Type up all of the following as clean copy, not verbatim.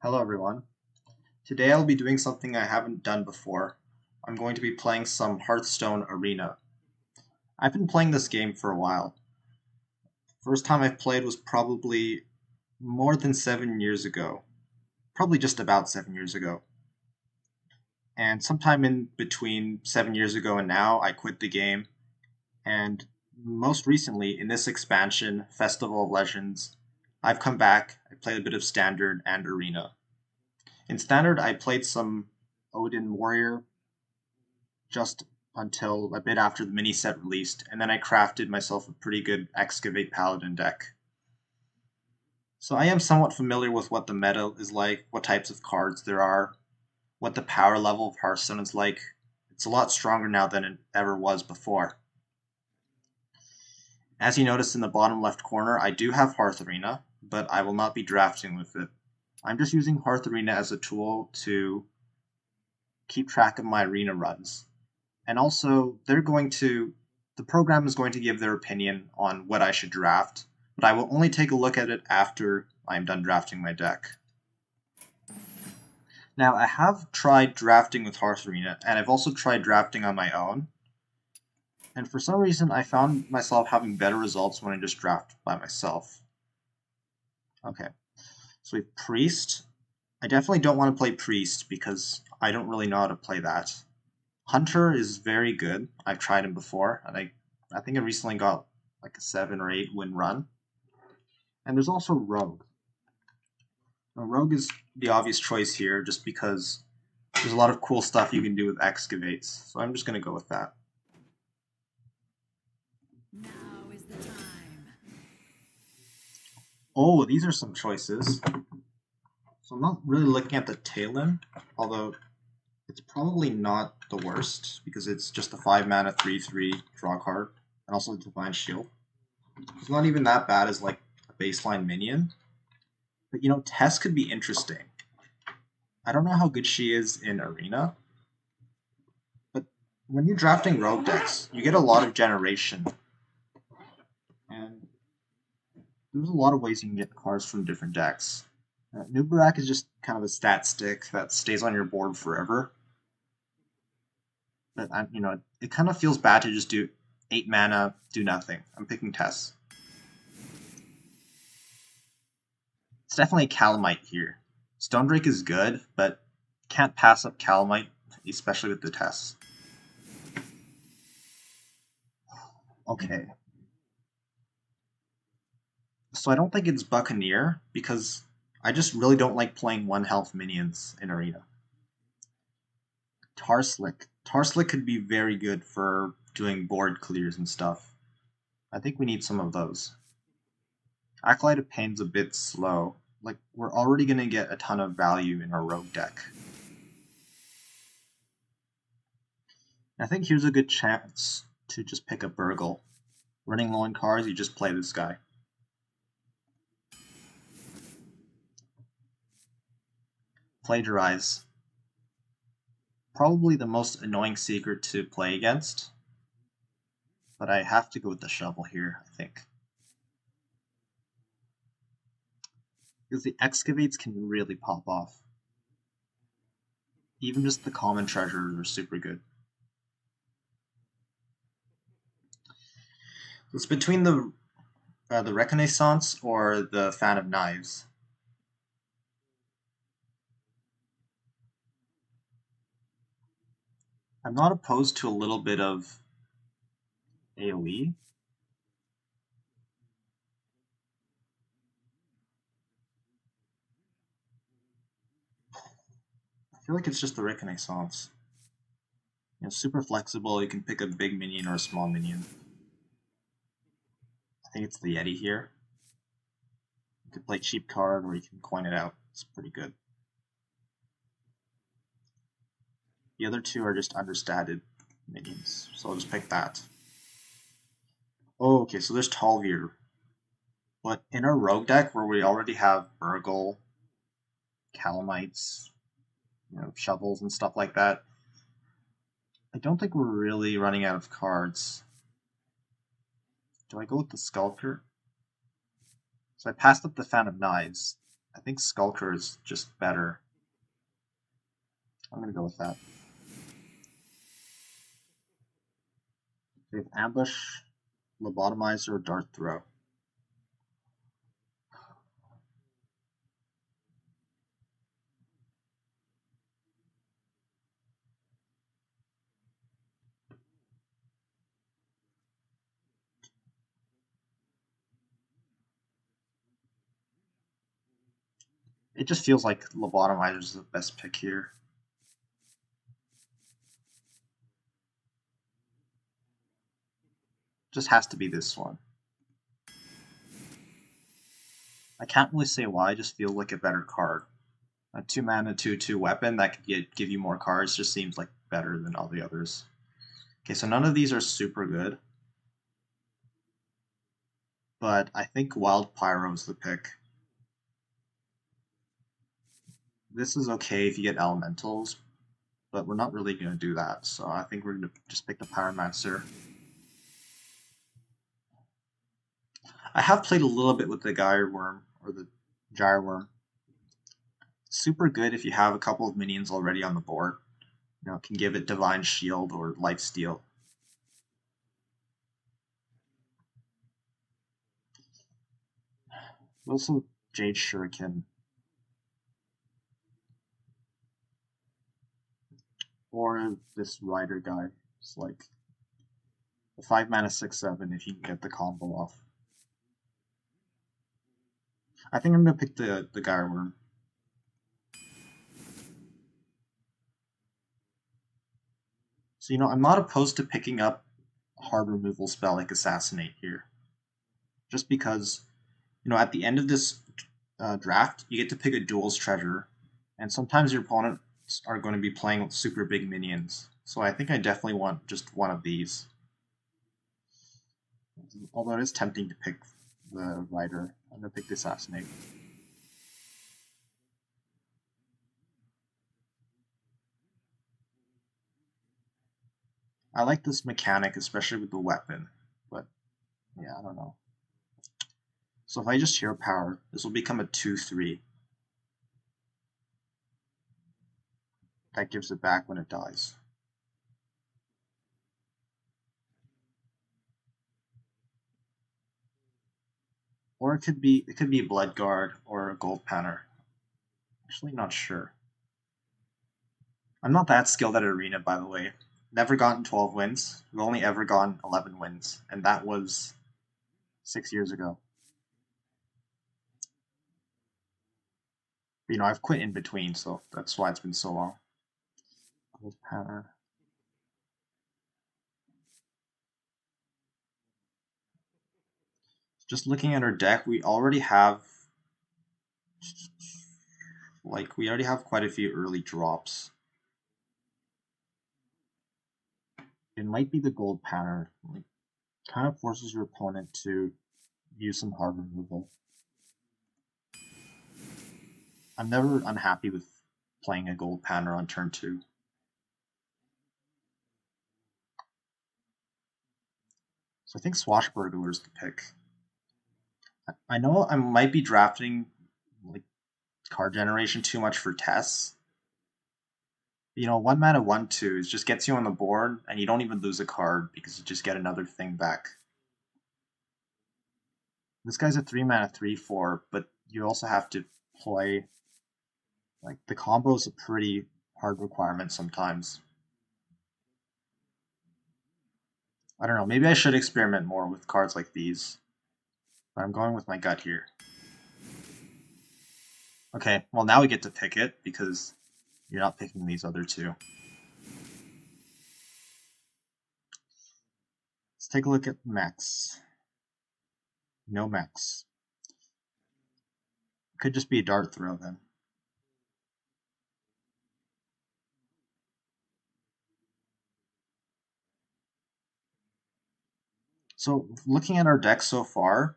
Hello everyone. Today I'll be doing something I haven't done before. I'm going to be playing some Hearthstone Arena. I've been playing this game for a while. First time I've played was probably more than 7 years ago. Probably just about 7 years ago. And sometime in between 7 years ago and now, I quit the game. And most recently, in this expansion, Festival of Legends, I've come back. I played a bit of Standard and Arena. In Standard, I played some Odin Warrior just until a bit after the mini set released, and then I crafted myself a pretty good Excavate Paladin deck. So I am somewhat familiar with what the meta is like, what types of cards there are, what the power level of Hearthstone is like. It's a lot stronger now than it ever was before. As you notice in the bottom left corner, I do have Hearth Arena, but I will not be drafting with it. I'm just using Hearth Arena as a tool to keep track of my arena runs. And also, the program is going to give their opinion on what I should draft, but I will only take a look at it after I'm done drafting my deck. Now, I have tried drafting with Hearth Arena, and I've also tried drafting on my own, and for some reason I found myself having better results when I just draft by myself. Okay, so we have Priest. I definitely don't want to play Priest because I don't really know how to play that. Hunter is very good. I've tried him before, and I think I recently got like a 7 or 8 win run. And there's also Rogue. Now, Rogue is the obvious choice here just because there's a lot of cool stuff you can do with excavates. So I'm just going to go with that. Now is the time. Oh, these are some choices. So I'm not really looking at the tail end, although it's probably not the worst because it's just a 5 mana 3/3 draw card and also the Divine Shield. It's not even that bad as like a baseline minion. But Tess could be interesting. I don't know how good she is in Arena, but when you're drafting rogue decks, you get a lot of generation. And there's a lot of ways you can get cards from different decks. Nubarak is just kind of a stat stick that stays on your board forever. But it kind of feels bad to just do 8 mana, do nothing. I'm picking Tess. It's definitely Calamite here. Stonedrake is good, but can't pass up Calamite, especially with the Tess. Okay. So I don't think it's Buccaneer, because I just really don't like playing 1 health minions in Arena. Tarslick. Tarslick could be very good for doing board clears and stuff. I think we need some of those. Acolyte of Pain's a bit slow. Like, we're already going to get a ton of value in our rogue deck. I think here's a good chance to just pick up Burgle. Running low on cards, you just play this guy. Plagiarize. Probably the most annoying secret to play against, but I have to go with the shovel here, I think. Because the excavates can really pop off. Even just the common treasures are super good. It's between the Reconnaissance or the Fan of Knives. I'm not opposed to a little bit of AoE. I feel like it's just the Reconnaissance. Super flexible, you can pick a big minion or a small minion. I think it's the Yeti here. You could play cheap card or you can coin it out. It's pretty good. The other two are just understated minions, so I'll just pick that. Oh, okay, so there's Talvir. But in our rogue deck, where we already have Burgle, Calamites, shovels and stuff like that, I don't think we're really running out of cards. Do I go with the Skulker? So I passed up the Fan of Knives. I think Skulker is just better. I'm gonna go with that. We have Ambush, Lobotomizer, Dart Throw. It just feels like Lobotomizer is the best pick here. Just has to be this one. I can't really say why, I just feel like a better card. A 2-mana 2/2 weapon that could give you more cards just seems like better than all the others. Okay, so none of these are super good, but I think Wild Pyro is the pick. This is okay if you get elementals, but we're not really going to do that, so I think we're going to just pick the Pyromancer. I have played a little bit with the Gyreworm, or the Gyreworm. Super good if you have a couple of minions already on the board. You know, it can give it Divine Shield or Lifesteal. Also, Jade Shuriken. Or this Rider guy. It's like a 5-mana 6/7 if you can get the combo off. I think I'm gonna pick the Gyreworm. So I'm not opposed to picking up a hard removal spell like Assassinate here. Just because, at the end of this draft, you get to pick a duel's treasure, and sometimes your opponents are going to be playing with super big minions. So I think I definitely want just one of these. Although it is tempting to pick the Rider, I'm gonna pick the Assassinate. I like this mechanic, especially with the weapon, but yeah, I don't know. So if I just Hero Power, this will become a 2/3. That gives it back when it dies. Or it could be Blood Guard or a Gold Panner. Actually, not sure. I'm not that skilled at Arena, by the way. Never gotten 12 wins. We've only ever gotten 11 wins, and that was 6 years ago. But, I've quit in between, so that's why it's been so long. Gold Panner. Just looking at our deck, we already have quite a few early drops. It might be the Gold Panner. It kind of forces your opponent to use some hard removal. I'm never unhappy with playing a Gold Panner on turn 2. So I think Swashbuckler is the pick. I know I might be drafting like card generation too much for Tess. 1-mana 1/2 is just gets you on the board, and you don't even lose a card because you just get another thing back. This guy's a 3-mana 3/4, but you also have to play. Like, the combo is a pretty hard requirement sometimes. I don't know, maybe I should experiment more with cards like these. But I'm going with my gut here. Okay, well now we get to pick it because you're not picking these other two. Let's take a look at mechs. No mechs. Could just be a dart throw then. So looking at our deck so far,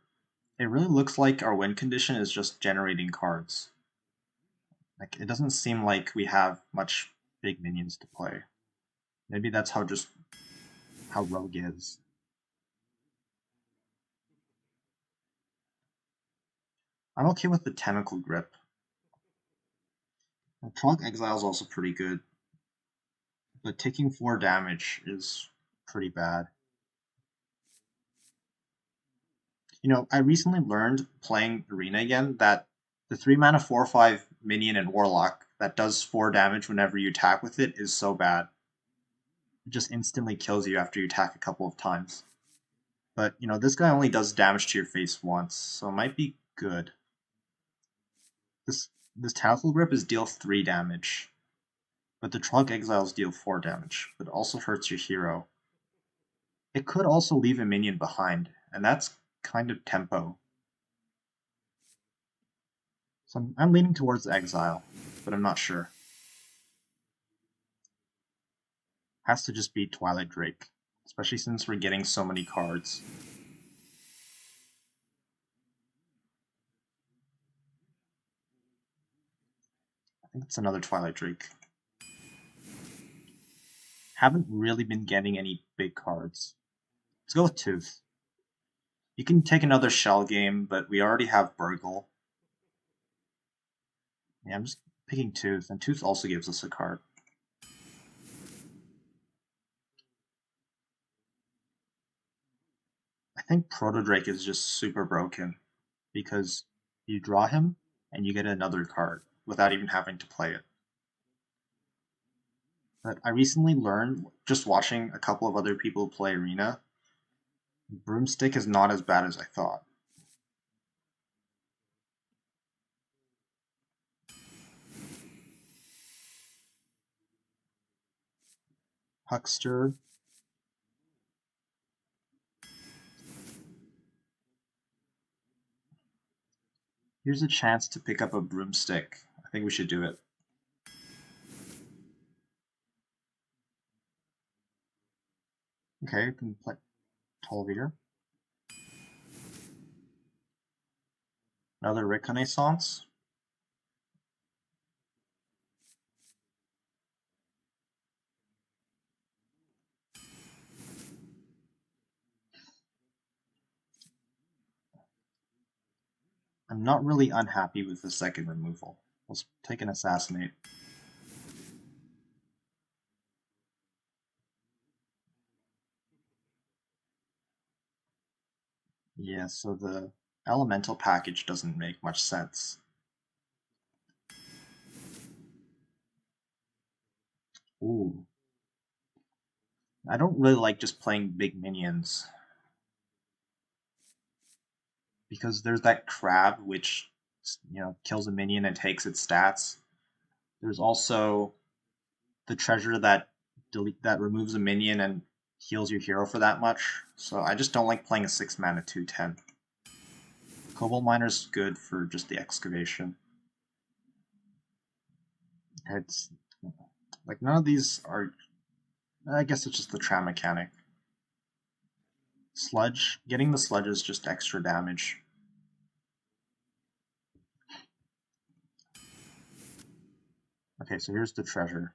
it really looks like our win condition is just generating cards. Like, it doesn't seem like we have much big minions to play. Maybe that's how Rogue is. I'm okay with the Tentacle Grip. Trog Exile is also pretty good, but taking 4 damage is pretty bad. I recently learned playing Arena again that the 3 mana 4/5 minion and Warlock that does 4 damage whenever you attack with it is so bad. It just instantly kills you after you attack a couple of times. But, this guy only does damage to your face once, so it might be good. This Tassel Grip is deal 3 damage, but the Trog Exiles deal 4 damage, but also hurts your hero. It could also leave a minion behind, and that's kind of tempo. So I'm leaning towards Exile, but I'm not sure. Has to just be Twilight Drake, especially since we're getting so many cards. I think it's another Twilight Drake. Haven't really been getting any big cards. Let's go with Tooth. You can take another Shell game, but we already have Burgle. Yeah, I'm just picking Tooth, and Tooth also gives us a card. I think Proto Drake is just super broken, because you draw him, and you get another card, without even having to play it. But I recently learned, just watching a couple of other people play Arena, Broomstick is not as bad as I thought. Huckster. Here's a chance to pick up a Broomstick. I think we should do it. Okay, we can play Tolveer. Another Reconnaissance. I'm not really unhappy with the second removal. Let's take an Assassinate. Yeah, so the Elemental package doesn't make much sense. Ooh. I don't really like just playing big minions. Because there's that crab which kills a minion and takes its stats. There's also the treasure that removes a minion and heals your hero for that much. So I just don't like playing a 6 mana 2/10. Cobalt Miner's good for just the excavation. It's like none of these are. I guess it's just the trap mechanic. Sludge, getting the sludge is just extra damage. Okay, so here's the treasure.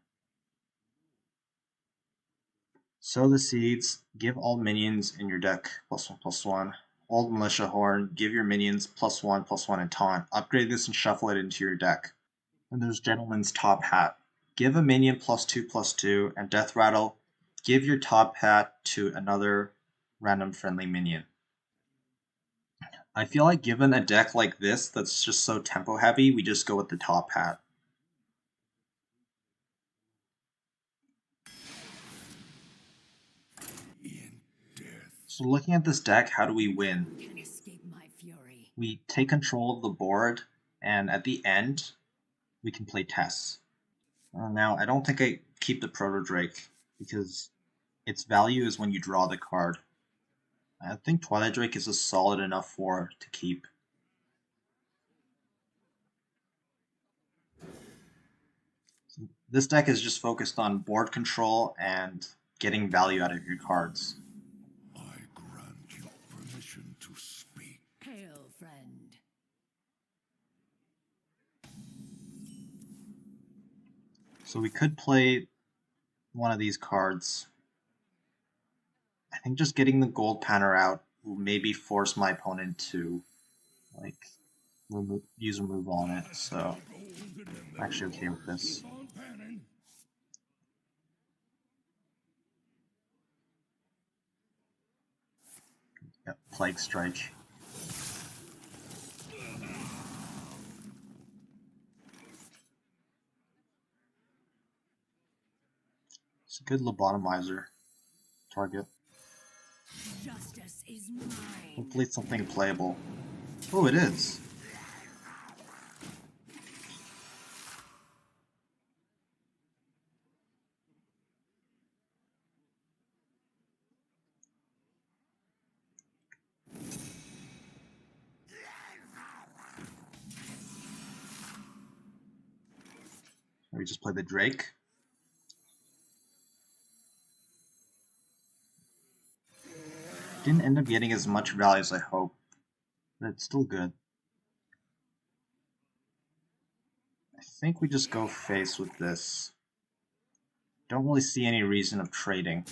Sow the seeds, give all minions in your deck +1/+1. Old Militia Horn, give your minions +1/+1 and taunt. Upgrade this and shuffle it into your deck. And there's Gentleman's Top Hat. Give a minion +2/+2, and Death Rattle, give your top hat to another random friendly minion. I feel like given a deck like this that's just so tempo heavy, we just go with the top hat. So looking at this deck, how do we win? Can escape my fury. We take control of the board, and at the end, we can play Tess. Now, I don't think I keep the Proto Drake, because its value is when you draw the card. I think Twilight Drake is a solid enough 4 to keep. This deck is just focused on board control and getting value out of your cards. I grant you permission to speak. Hail, friend. So we could play one of these cards. I think just getting the gold panner out will maybe force my opponent to use remove on it. So I'm actually okay with this. Yep, Plague Strike. It's a good lobotomizer target. Justice is mine. Hopefully it's something playable. Oh, it is. We just play the Drake. Didn't end up getting as much value as I hoped, but it's still good. I think we just go face with this. Don't really see any reason of trading.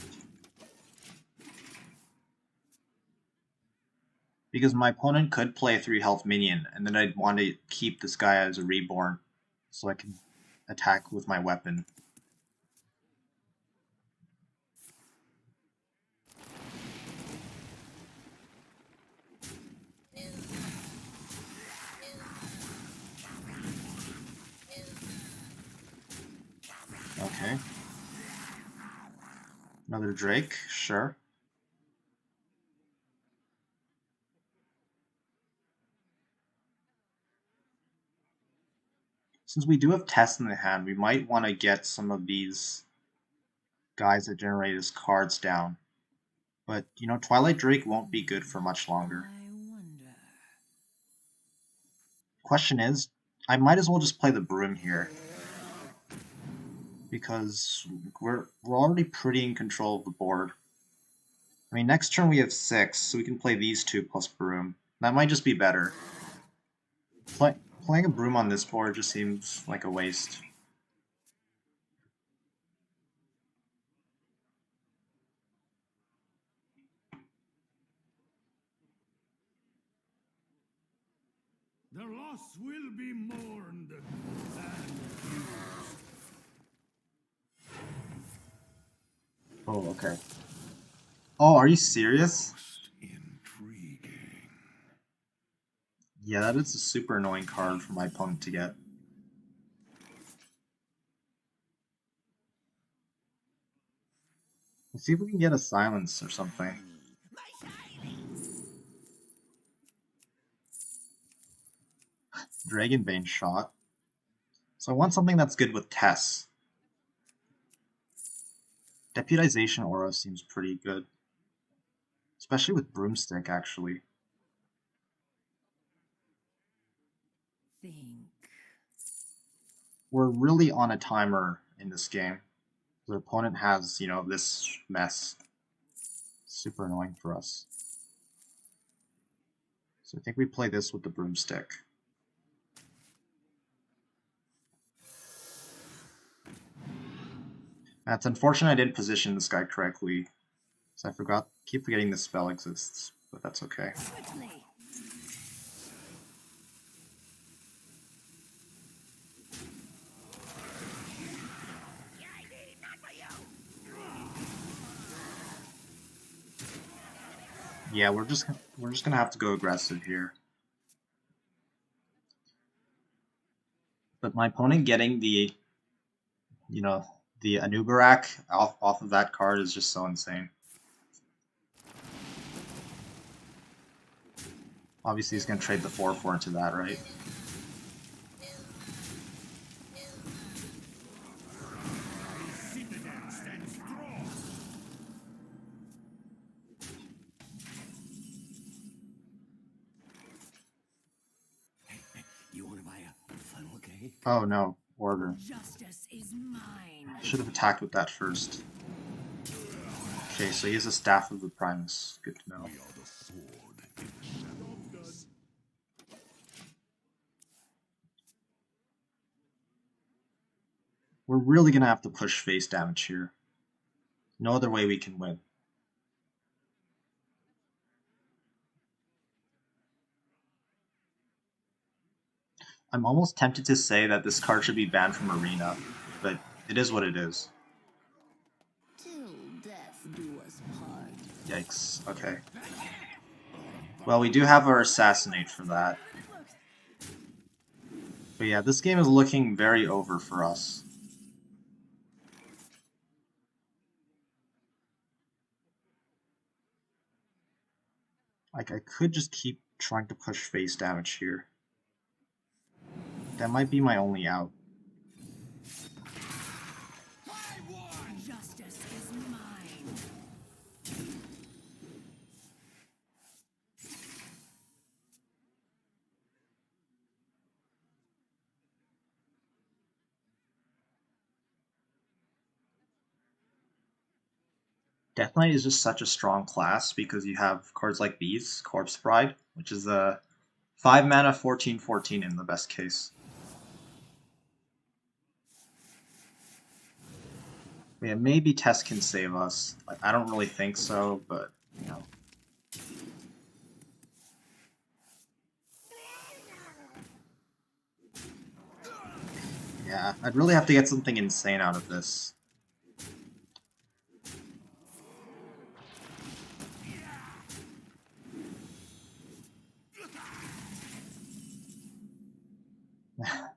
Because my opponent could play a 3 health minion, and then I'd want to keep this guy as a reborn, so I can attack with my weapon. Okay. Another Drake, sure. Since we do have Tess in the hand, we might want to get some of these guys that generate his cards down. But, you know, Twilight Drake won't be good for much longer. I wonder. Question is, I might as well just play the Broom here. Because we're already pretty in control of the board. I mean, next turn we have 6, so we can play these 2 plus Broom. That might just be better. Playing a Broom on this board just seems like a waste. The loss will be mourned and used. Oh, okay. Oh, are you serious? Intriguing. Yeah, that is a super annoying card for my opponent to get. Let's see if we can get a silence or something. Dragonbane shot. So I want something that's good with Tess. Deputization Aura seems pretty good. Especially with Broomstick, actually. Think. We're really on a timer in this game. The opponent has, you know, this mess. Super annoying for us. So I think we play this with the Broomstick. That's unfortunate I didn't position this guy correctly. So I keep forgetting this spell exists, but that's okay. Quickly. Yeah, we're just gonna have to go aggressive here. But my opponent getting the, you know, the Anubarak off of that card is just so insane. Obviously, he's gonna trade the 4/4 into that, right? You want to buy a funnel cake? Oh no, order. Justice is mine. Should have attacked with that first. Okay, so he has a Staff of the Primus. Good to know. We are the sword in the shadows. We're really gonna have to push face damage here. No other way we can win. I'm almost tempted to say that this card should be banned from Arena, but it is what it is. Till death do us part. Yikes. Okay. Well, we do have our Assassinate for that. But yeah, this game is looking very over for us. Like, I could just keep trying to push face damage here. That might be my only out. Justice is mine. Death Knight is just such a strong class because you have cards like these, Corpse Bride, which is a 5 mana 14/14 in the best case. Yeah, maybe Tess can save us. I don't really think so, but you know. Yeah, I'd really have to get something insane out of this.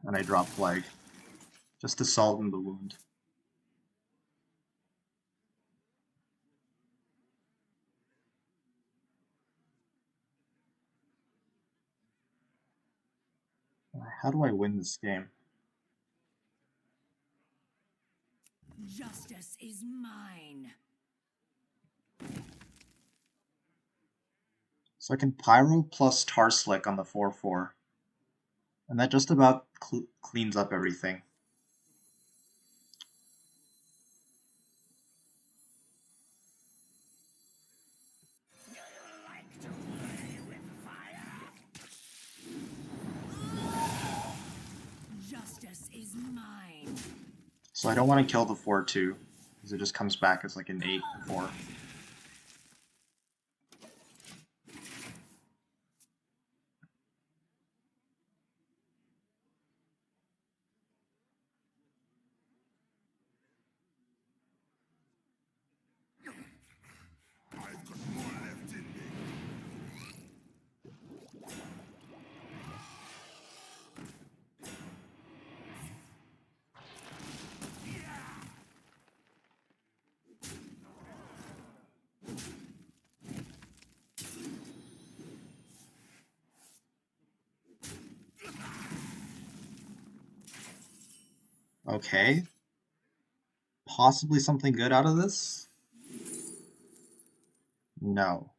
And I drop Plague. Just to soften the wound. How do I win this game? Justice is mine. So I can Pyro plus Tarslick on the 4/4. And that just about cleans up everything. Justice is mine. So I don't want to kill the 4/2, because it just comes back as like an 8/4. I've got more left in me. Okay. Possibly something good out of this? No.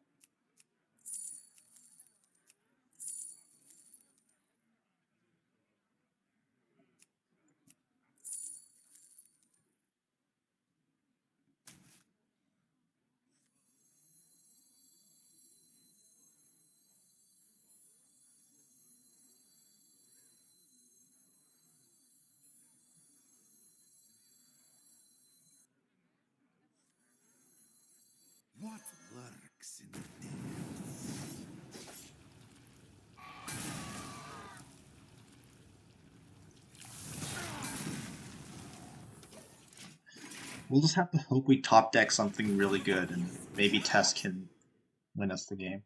What lurks in the depths? We'll just have to hope we top deck something really good and maybe Tess can win us the game.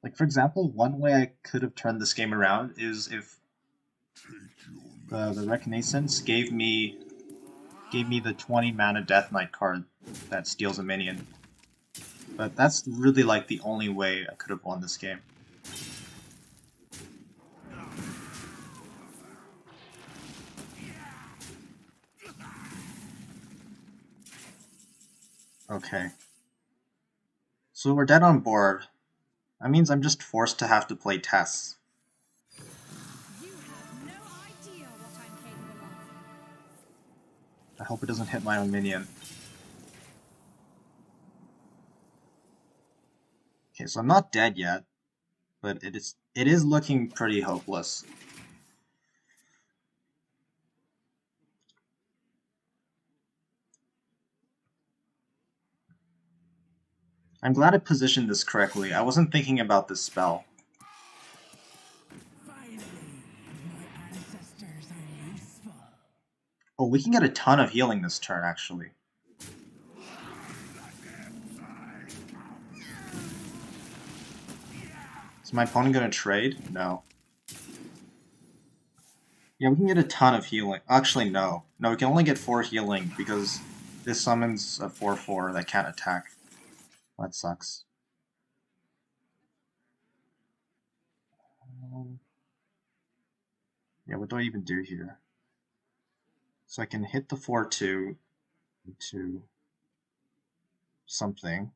Like, for example, one way I could have turned this game around is if the Reconnaissance gave me the 20 mana Death Knight card that steals a minion. But that's really like the only way I could have won this game. Okay. So we're dead on board. That means I'm just forced to have to play Tess. You have no idea what I'm capable of. I hope it doesn't hit my own minion. Okay, so I'm not dead yet, but it is looking pretty hopeless. I'm glad I positioned this correctly. I wasn't thinking about this spell. Finally. Oh, we can get a ton of healing this turn, actually. Is my opponent gonna trade? No. Yeah, we can get a ton of healing. Actually, no. No, we can only get 4 healing because this summons a 4/4 that can't attack. That sucks. Yeah, what do I even do here? So I can hit the 4/2 into something.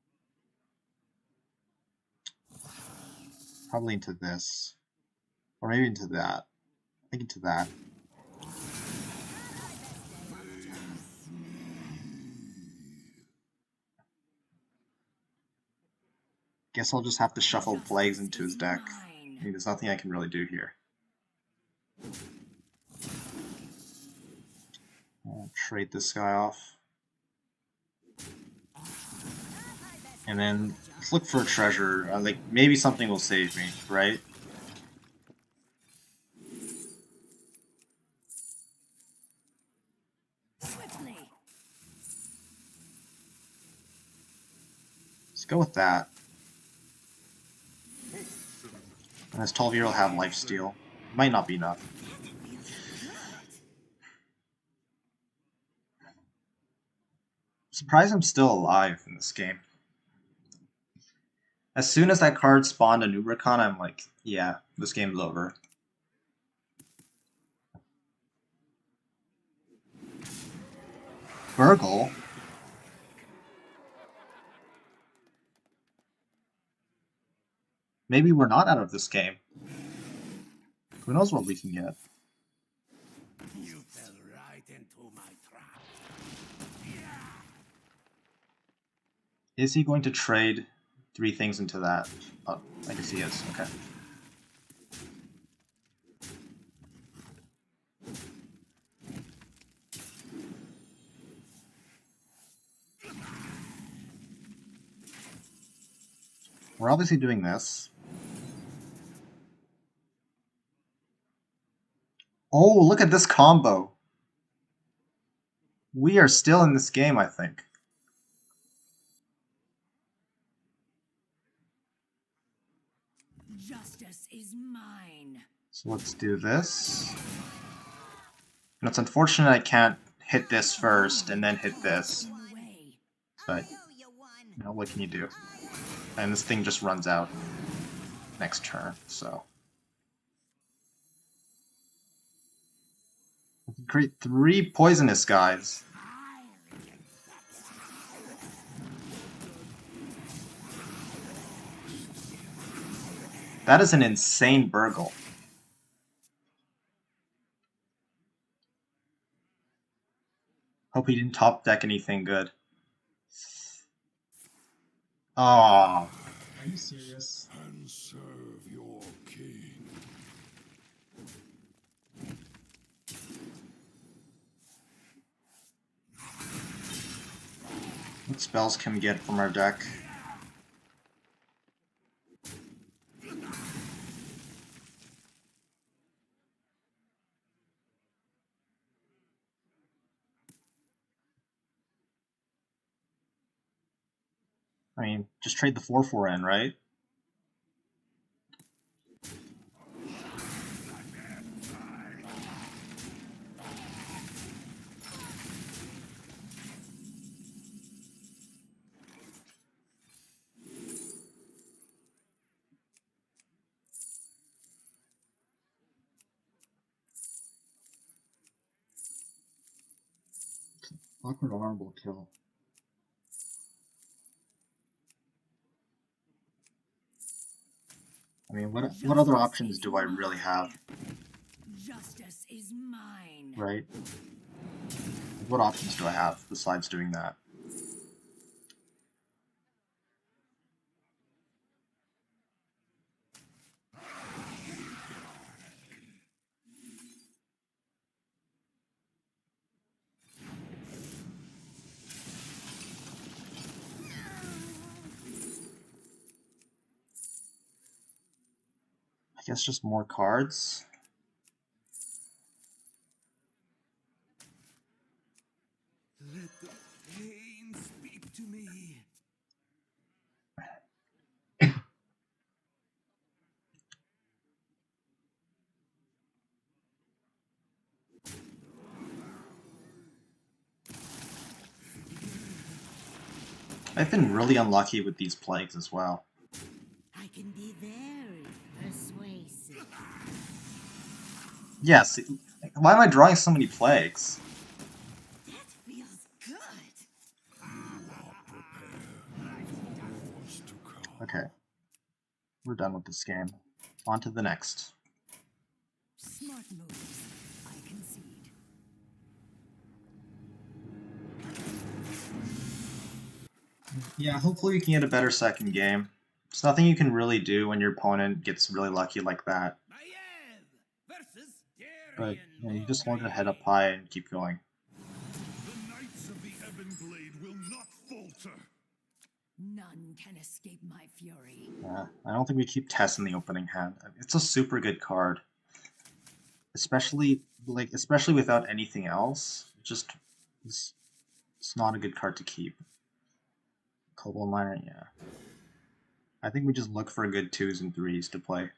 Probably into this. Or maybe into that. I think into that. Guess I'll just have to shuffle plagues into his deck. I mean, there's nothing I can really do here. I'll trade this guy off. And then let's look for a treasure. Like, maybe something will save me, right? Swiftly. Let's go with that. And this 12-year will have lifesteal. Might not be enough. Surprised I'm still alive in this game. As soon as that card spawned a Nubricon, I'm like, yeah, this game's over. Burgle? Maybe we're not out of this game. Who knows what we can get? You fell right into my trap. Is he going to trade 3 things into that? Oh, I guess he is. Okay. We're obviously doing this. Oh, look at this combo. We are still in this game, I think. Justice is mine. So let's do this. And it's unfortunate I can't hit this first and then hit this. But, you know, what can you do? And this thing just runs out next turn, so. We can create 3 poisonous guys. That is an insane burgle. Hope he didn't top deck anything good. Oh, are you serious? And serve your king. What spells can we get from our deck? I mean, just trade the 4/4 in, right? Awkward honorable kill. I mean, what other options do I really have, Justice is mine. right? What options do I have besides doing that? I guess just more cards. I've been really unlucky with these plagues as well. I can be very persuasive. Yes, why am I drawing so many plagues? That feels good. Okay, we're done with this game. On to the next. Smart moves, I concede. Yeah, hopefully we can get a better second game. There's nothing you can really do when your opponent gets really lucky like that. But you just hold your head up high and keep going. The Knights of the Ebon Blade will not falter. None can escape my fury. I don't think we keep Tess in the opening hand. It's a super good card, especially without anything else. It's, it's not a good card to keep. Cobalt Miner, yeah. I think we just look for good 2s and 3s to play.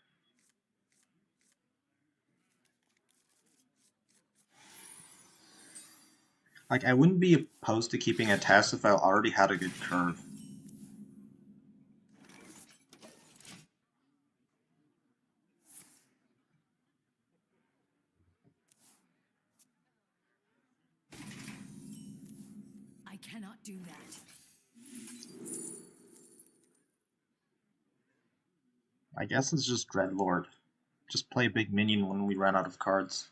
Like, I wouldn't be opposed to keeping a Tess if I already had a good curve. I cannot do that. I guess it's just Dreadlord. Just play a big minion when we run out of cards.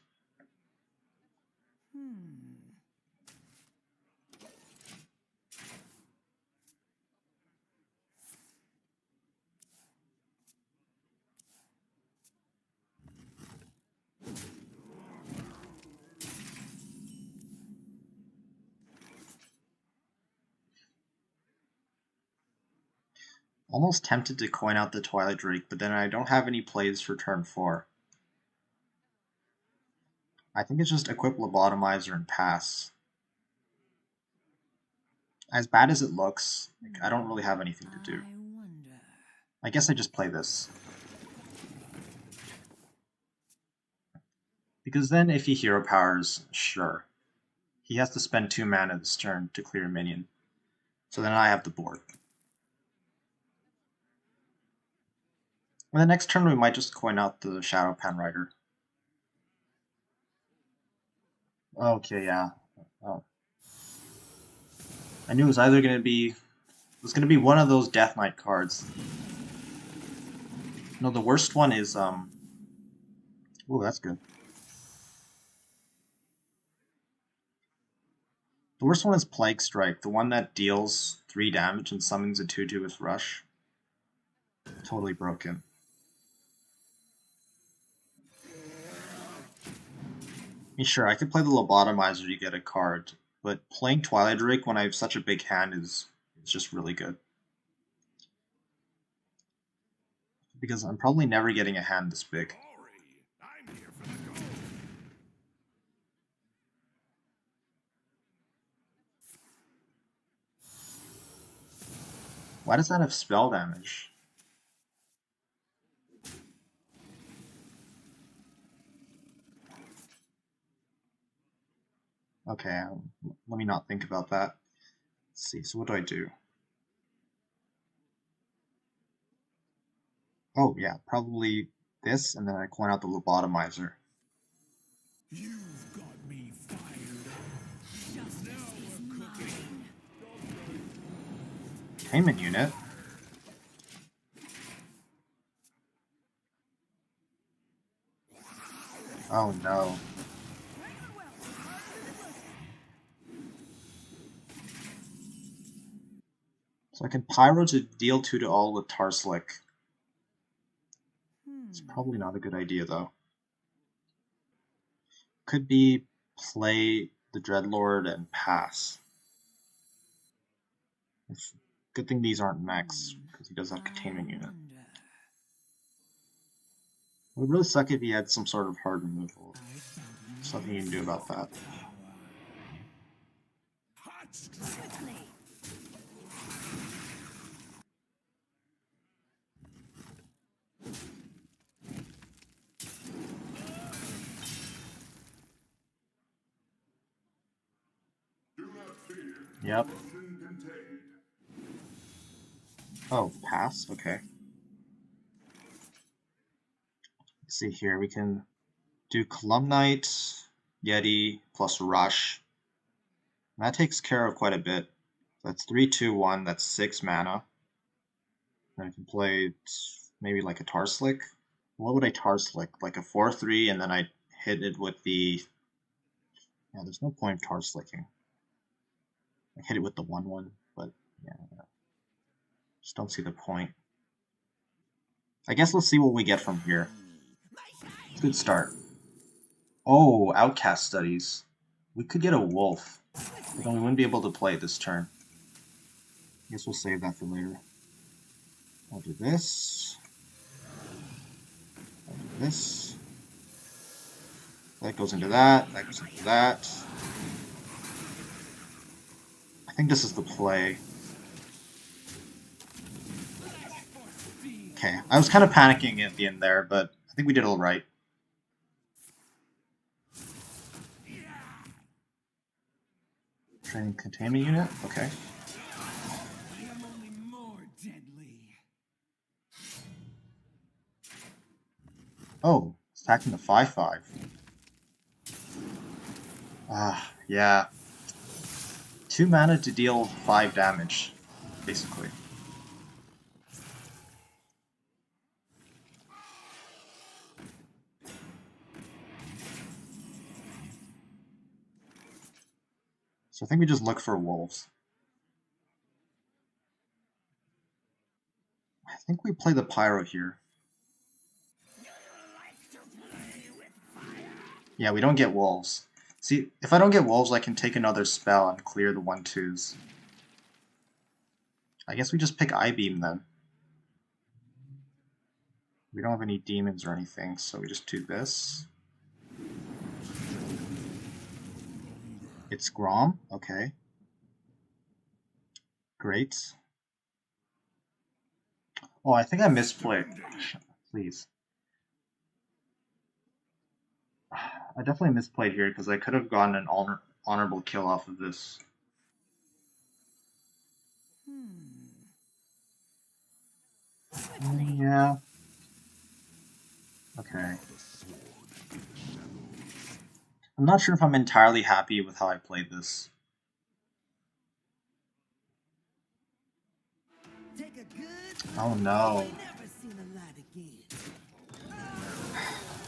Almost tempted to coin out the Twilight Drake, but then I don't have any plays for turn 4. I think it's just equip Lobotomizer and pass. As bad as it looks, I don't really have anything to do. I guess I just play this. Because then if he hero powers, sure. He has to spend 2 mana this turn to clear a minion. So then I have the board. And the next turn we might just coin out the Shadow Pan Rider. Okay, yeah. Oh. I knew it was either going to be... It was going to be one of those Death Knight cards. No, the worst one is... Ooh, that's good. The worst one is Plague Strike, the one that deals 3 damage and summons a 2/2 with Rush. Totally broken. I mean, sure, I could play the Lobotomizer to get a card, but playing Twilight Drake when I have such a big hand is just really good. Because I'm probably never getting a hand this big. I'm here for the gold. Why does that have spell damage? Okay, let me not think about that. Let's see, so what do I do? Oh yeah, probably this, and then I coin out the Lobotomizer. You've got me fired up. Justice is mine. Payment unit? Oh no. So I can Pyro to deal 2 to all with Tarslick. It's probably not a good idea though. Could be play the Dreadlord and pass. Good thing these aren't mechs, because he does have Containment Unit. It would really suck if he had some sort of hard removal. There's nothing you can do about that. Swiftly. Yep. Oh, pass? Okay. Let's see here. We can do Columnite, Yeti, plus Rush. And that takes care of quite a bit. That's 3, 2, 1. That's 6 mana. And I can play maybe like a Tarslick. What would I Tarslick? Like a 4-3, and then I hit it with the. Yeah, there's no point of Tarslicking. I hit it with the 1-1, but yeah, just don't see the point. I guess let's see what we get from here. It's a good start. Oh, Outcast Studies. We could get a wolf, but then we wouldn't be able to play it this turn. I guess we'll save that for later. I'll do this. I'll do this. That goes into that. That goes into that. I think this is the play. Okay, I was kind of panicking at the end there, but I think we did all right. Training containment unit? Okay. Oh, it's attacking the 5-5. Ah, yeah. 2 mana to deal 5 damage, basically. So I think we just look for wolves. I think we play the Pyro here. Yeah, we don't get wolves. See, if I don't get wolves, I can take another spell and clear the 1/2s. I guess we just pick I-Beam then. We don't have any demons or anything, so we just do this. It's Grom? Okay. Great. Oh, I think I misplayed. Please. I definitely misplayed here because I could have gotten an honorable kill off of this. Yeah. Okay. I'm not sure if I'm entirely happy with how I played this. Oh no.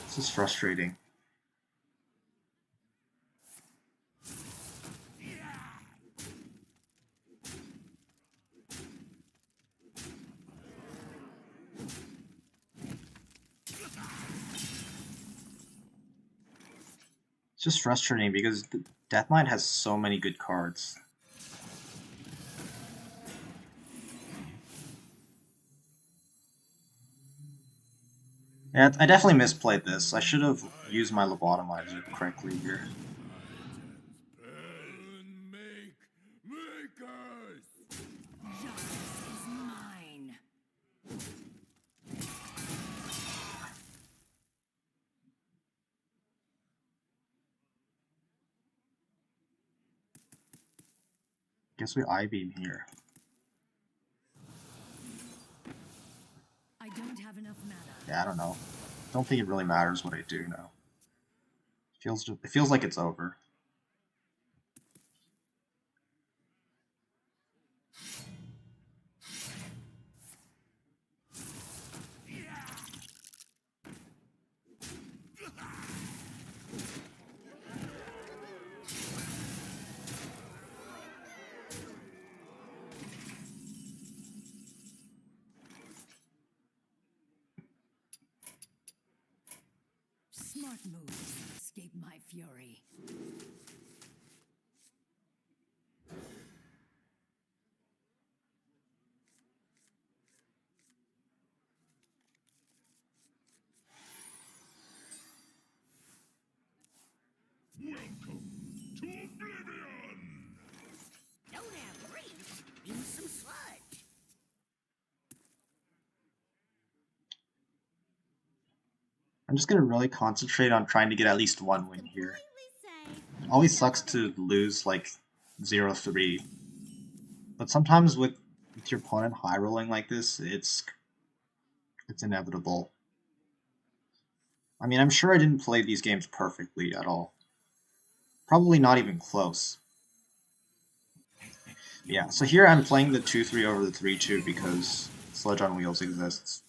This is frustrating. It's just frustrating because Deathmine has so many good cards. Yeah, I definitely misplayed this. I should have used my lobotomizer correctly here. Justice is mine. Guess we I-Beam here. I don't have enough mana. Yeah, I don't know. Don't think it really matters what I do now. It feels like it's over. Smart moves escape my fury. Welcome to Oblivion! Don't have reach. Use some sludge. I'm just gonna really concentrate on trying to get at least one win here. It always sucks to lose like 0-3. But sometimes with with your opponent high rolling like this, it's inevitable. I mean, I'm sure I didn't play these games perfectly at all. Probably not even close. Yeah, so here I'm playing the 2-3 over the 3-2 because Sledge on Wheels exists.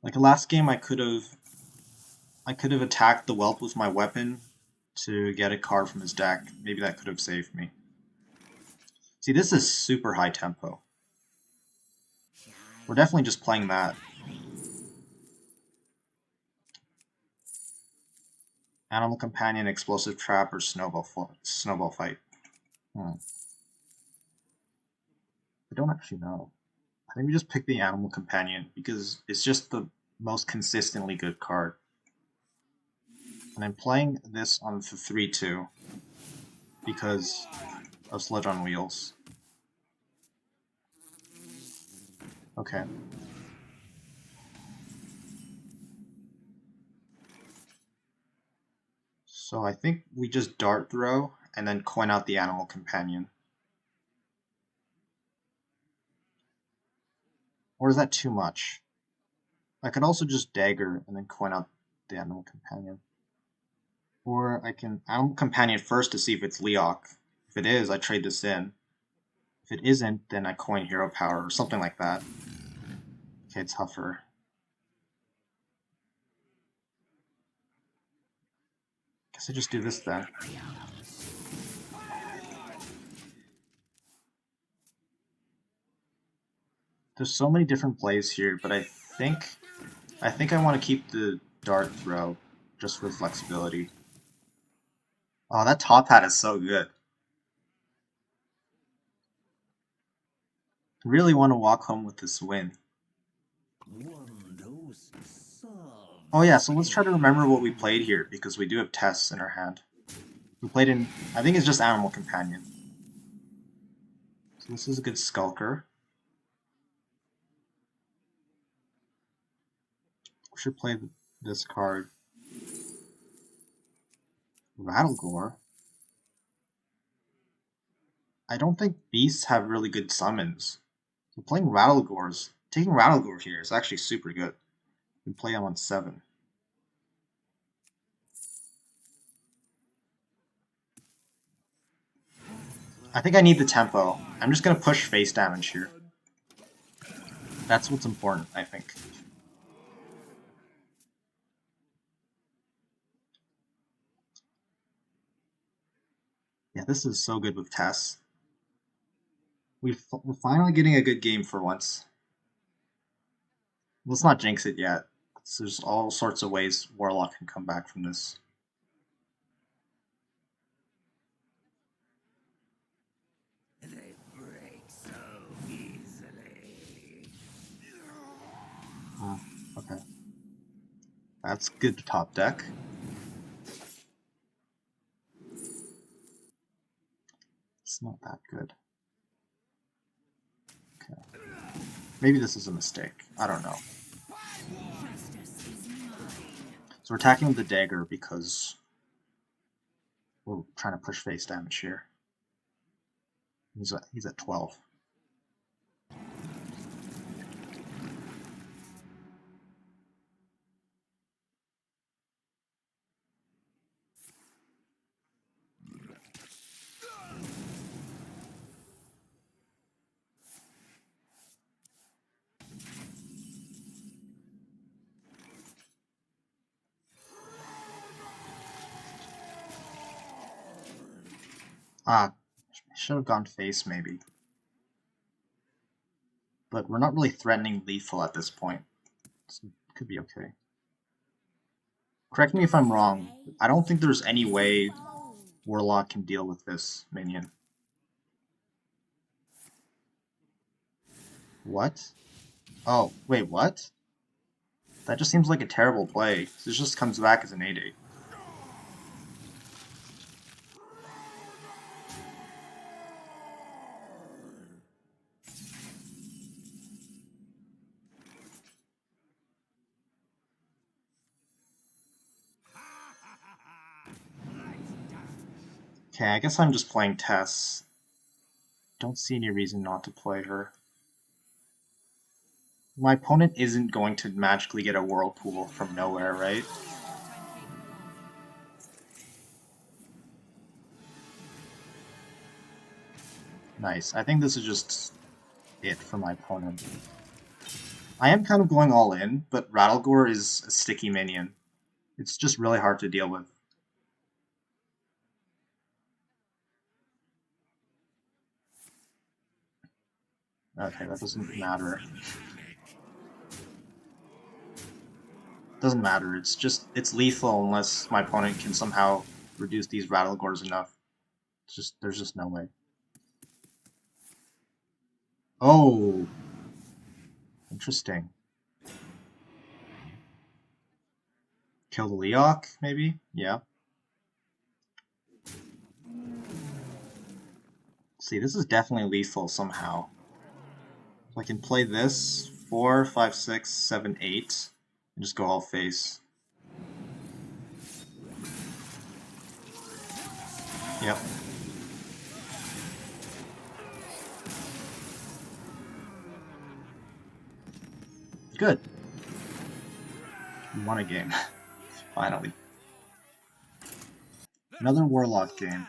Like last game I could have attacked the Whelp with my weapon to get a card from his deck. Maybe that could have saved me. See, this is super high tempo. We're definitely just playing that. Animal Companion, Explosive Trap, or Snowball Fight. I don't actually know. I think we just pick the Animal Companion because it's just the most consistently good card. And I'm playing this on the 3-2 because of Sledge on Wheels. Okay. So I think we just Dart Throw and then coin out the Animal Companion. Or is that too much? I could also just Dagger and then coin out the Animal Companion. Or I can Animal Companion first to see if it's Leok. If it is, I trade this in. If it isn't, then I coin Hero Power or something like that. Okay, it's Huffer. Guess I just do this then. There's so many different plays here, but I think I want to keep the Dart Throw just for flexibility. Oh, that top hat is so good. I really want to walk home with this win. Oh yeah, so let's try to remember what we played here, because we do have Tess in our hand. We played in, I think it's just Animal Companion. So this is a good Skulker. We should play this card. Rattlegore? I don't think beasts have really good summons. So playing Rattlegores, taking Rattlegore here is actually super good. We can play him on 7. I think I need the tempo. I'm just going to push face damage here. That's what's important, I think. Yeah, this is so good with Tess. We're finally getting a good game for once. Let's not jinx it yet. There's all sorts of ways Warlock can come back from this. They break so easily. Okay. That's good top deck. It's not that good. Okay. Maybe this is a mistake. I don't know. So we're attacking with the dagger because we're trying to push face damage here. He's at 12. Ah, I should have gone face maybe. But we're not really threatening lethal at this point. So it could be okay. Correct me if I'm wrong. I don't think there's any way Warlock can deal with this minion. What? Oh, wait, what? That just seems like a terrible play. This just comes back as an 8-8. Okay, I guess I'm just playing Tess. Don't see any reason not to play her. My opponent isn't going to magically get a Whirlpool from nowhere, right? Nice. I think this is just it for my opponent. I am kind of going all in, but Rattlegore is a sticky minion. It's just really hard to deal with. Okay, that doesn't matter. Doesn't matter, it's lethal unless my opponent can somehow reduce these Rattlegores enough. There's just no way. Oh, interesting. Kill the Leok, maybe? Yeah. See, this is definitely lethal somehow. So I can play this 4, 5, 6, 7, 8, and just go all face. Yep. Good. We won a game. Finally. Another Warlock game.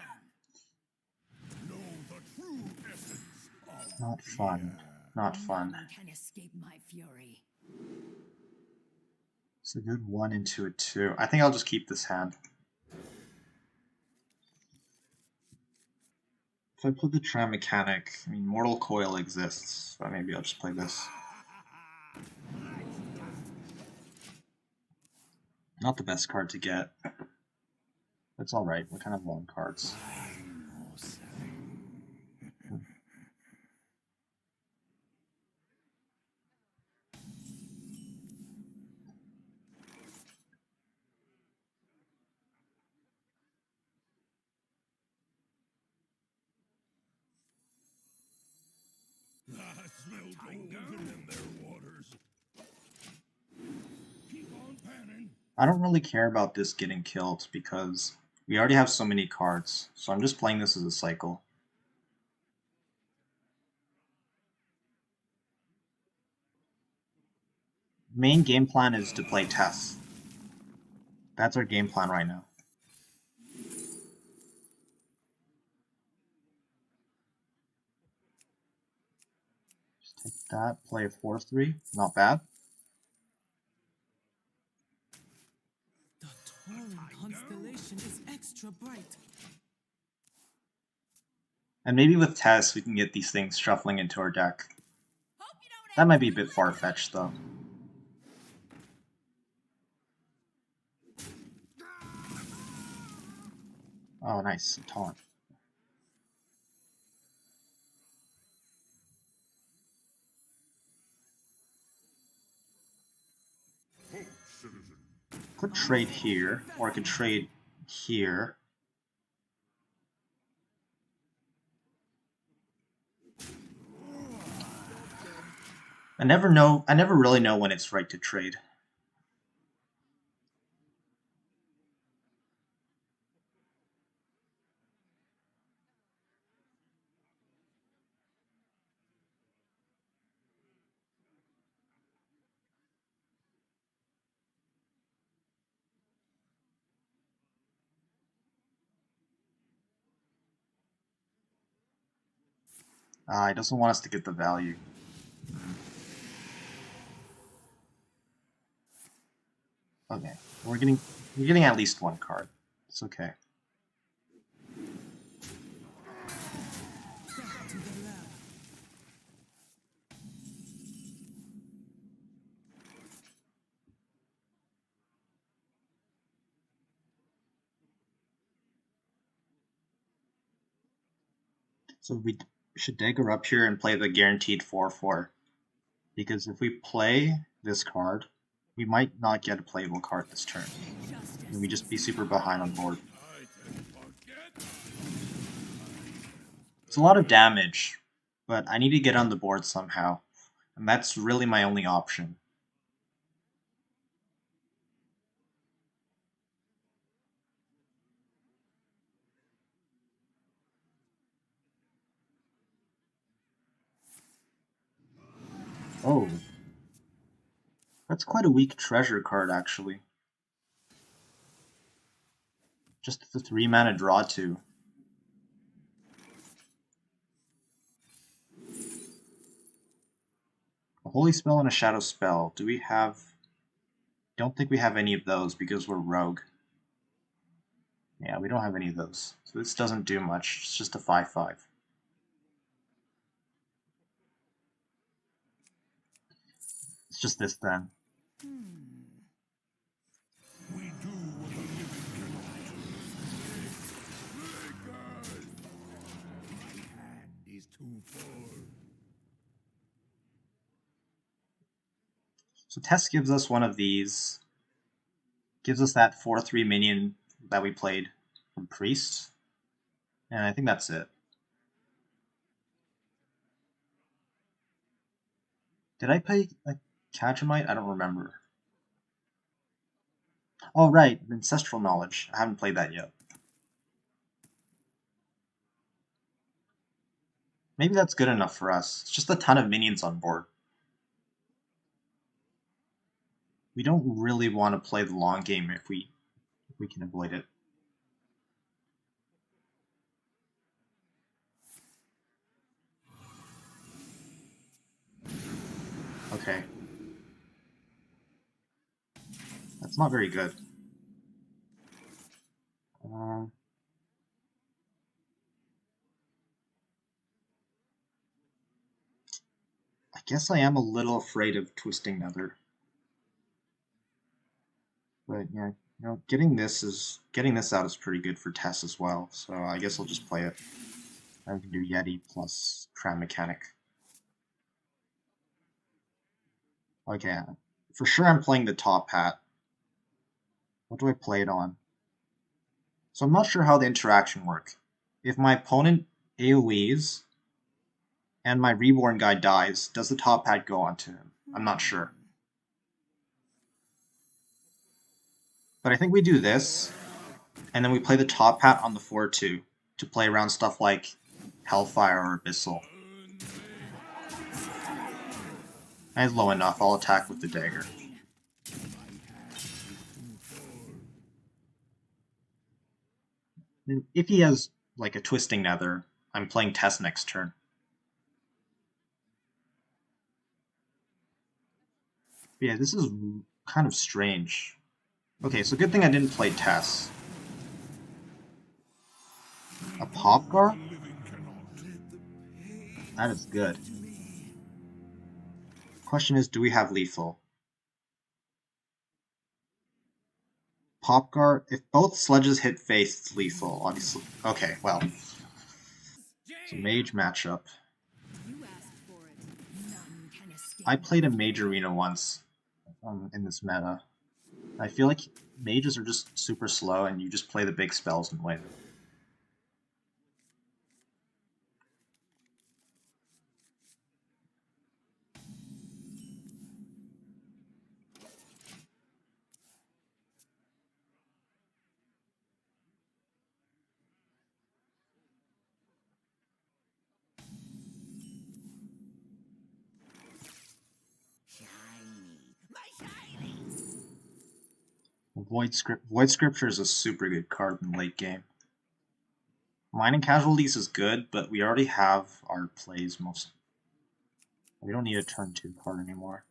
Not fun. Not fun. None can escape my fury. It's a good 1 into a 2. I think I'll just keep this hand. If I play the Tram Mechanic, I mean, Mortal Coil exists, but maybe I'll just play this. Not the best card to get. That's alright, we're kind of low on cards. I smell golden in their waters. Keep on panning. I don't really care about this getting killed because we already have so many cards, so I'm just playing this as a cycle. Main game plan is to play Tess. That's our game plan right now. Just take that, play a 4-3, not bad. The Tauren constellation is extra bright. And maybe with Tess we can get these things shuffling into our deck. That might be a bit far-fetched though. Oh nice, taunt. Could trade here, or I could trade here. I never really know when it's right to trade. He doesn't want us to get the value. Okay, we're getting at least one card. It's okay. Back to the lab. So we should dagger up here and play the guaranteed 4/4. Because if we play this card, we might not get a playable card this turn. And we just be super behind on board. It's a lot of damage, but I need to get on the board somehow. And that's really my only option. Oh, that's quite a weak treasure card, actually. Just the 3 mana draw 2. A holy spell and a shadow spell. Do we have... Don't think we have any of those because we're rogue. Yeah, we don't have any of those. So this doesn't do much. It's just a 5/5. It's just this then. We do what the living cannot. My hand is too full. So Tess gives us one of these. Gives us that 4/3 minion that we played from Priest. And I think that's it. Did I play a Catramite? I don't remember. Oh, right, Ancestral Knowledge. I haven't played that yet. Maybe that's good enough for us. It's just a ton of minions on board. We don't really want to play the long game if we can avoid it. Okay. That's not very good. I guess I am a little afraid of Twisting Nether. But yeah, getting this out is pretty good for Tess as well. So I guess I'll just play it. I can do Yeti plus Crown Mechanic. Okay, for sure I'm playing the top hat. What do I play it on? So I'm not sure how the interaction works. If my opponent AoEs and my Reborn guy dies, does the top hat go onto him? I'm not sure. But I think we do this, and then we play the top hat on the 4/2 to play around stuff like Hellfire or Abyssal. And it's low enough, I'll attack with the dagger. And if he has like a Twisting Nether, I'm playing Tess next turn. But yeah, this is kind of strange. Okay, so good thing I didn't play Tess. A Popgar? That is good. Question is, do we have lethal? Popgar, if both sledges hit face, it's lethal, obviously. Okay, well. It's a mage matchup. You asked for it. None can escape I my played a mage fury. arena once in this meta. I feel like mages are just super slow and you just play the big spells and win. Void Scripture is a super good card in the late game. Mining Casualties is good, but we already have our plays most. We don't need a turn 2 card anymore.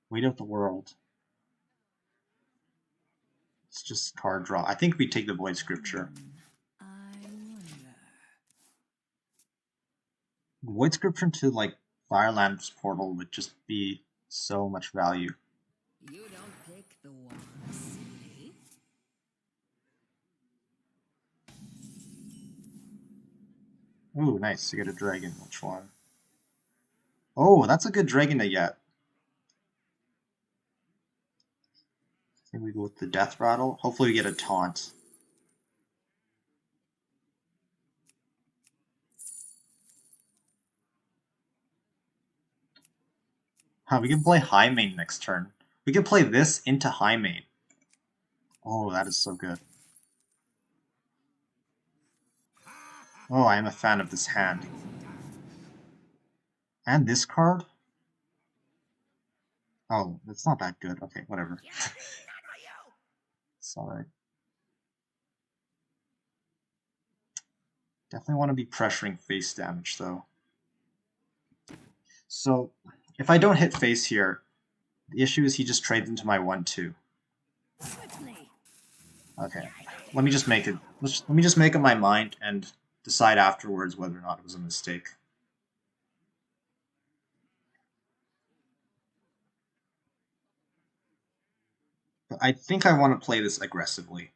Wait Out the World. It's just card draw. I think we take the Void Scripture. I wonder. Void Scripture to like Fireland's Portal would just be so much value. You don't pick the one, see? Ooh, nice. You get a dragon. Which one? Oh, that's a good dragon to get. I think we go with the Death Rattle. Hopefully we get a taunt. Huh, we can play High Main next turn. We can play this into High Main. Oh, that is so good. Oh, I am a fan of this hand. And this card? Oh, that's not that good. Okay, whatever. It's alright. Definitely want to be pressuring face damage, though. So, if I don't hit face here, the issue is he just trades into my 1-2. Okay, let me just make it. Let me just make up my mind and decide afterwards whether or not it was a mistake. But I think I want to play this aggressively.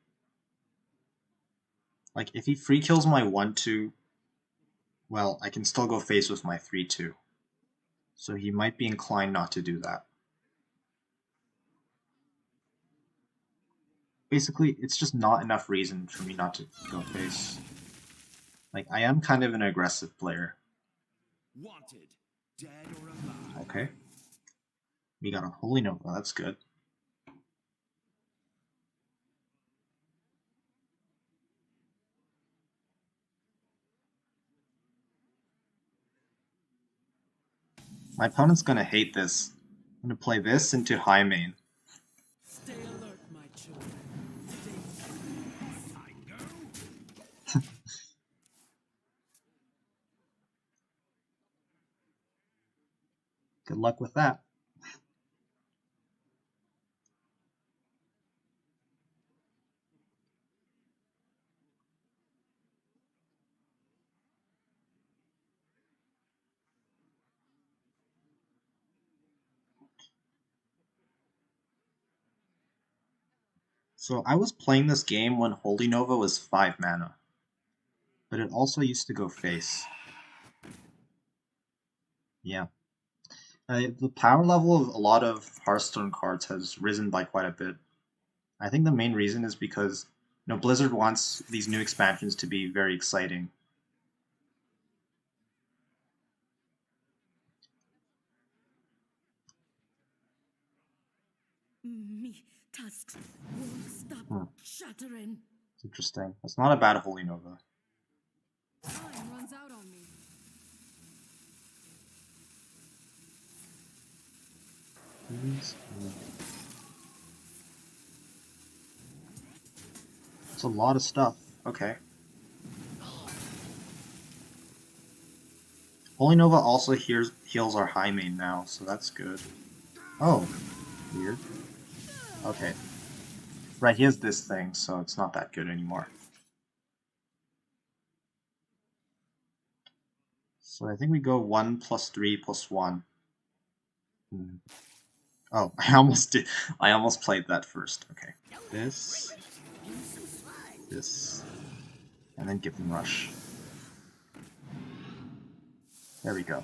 Like, if he free kills my 1-2, well, I can still go face with my 3-2. So he might be inclined not to do that. Basically, it's just not enough reason for me not to go face. Like, I am kind of an aggressive player. Wanted, dead or alive. Okay. We got a Holy Nova, that's good. My opponent's gonna hate this. I'm gonna play this into high main. Stay alert, my children. Good luck with that. So I was playing this game when Holy Nova was 5 mana. But it also used to go face. Yeah. The power level of a lot of Hearthstone cards has risen by quite a bit. I think the main reason is because Blizzard wants these new expansions to be very exciting. Me tusks won't stop shattering. It's interesting. It's not a bad Holy Nova. Time runs out on me. It's a lot of stuff. Okay. Holy Nova also heals our high main now, so that's good. Oh, weird. Okay. Right, he has this thing, so it's not that good anymore. So I think we go 1 + 3 + 1. Oh, I almost did. I almost played that first. Okay. This, and then give them rush. There we go.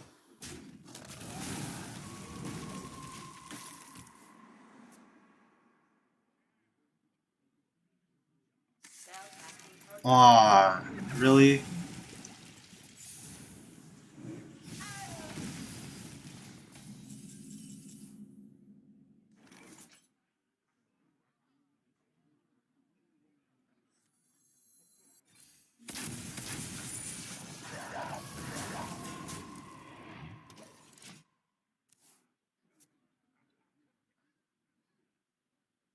Ah, really?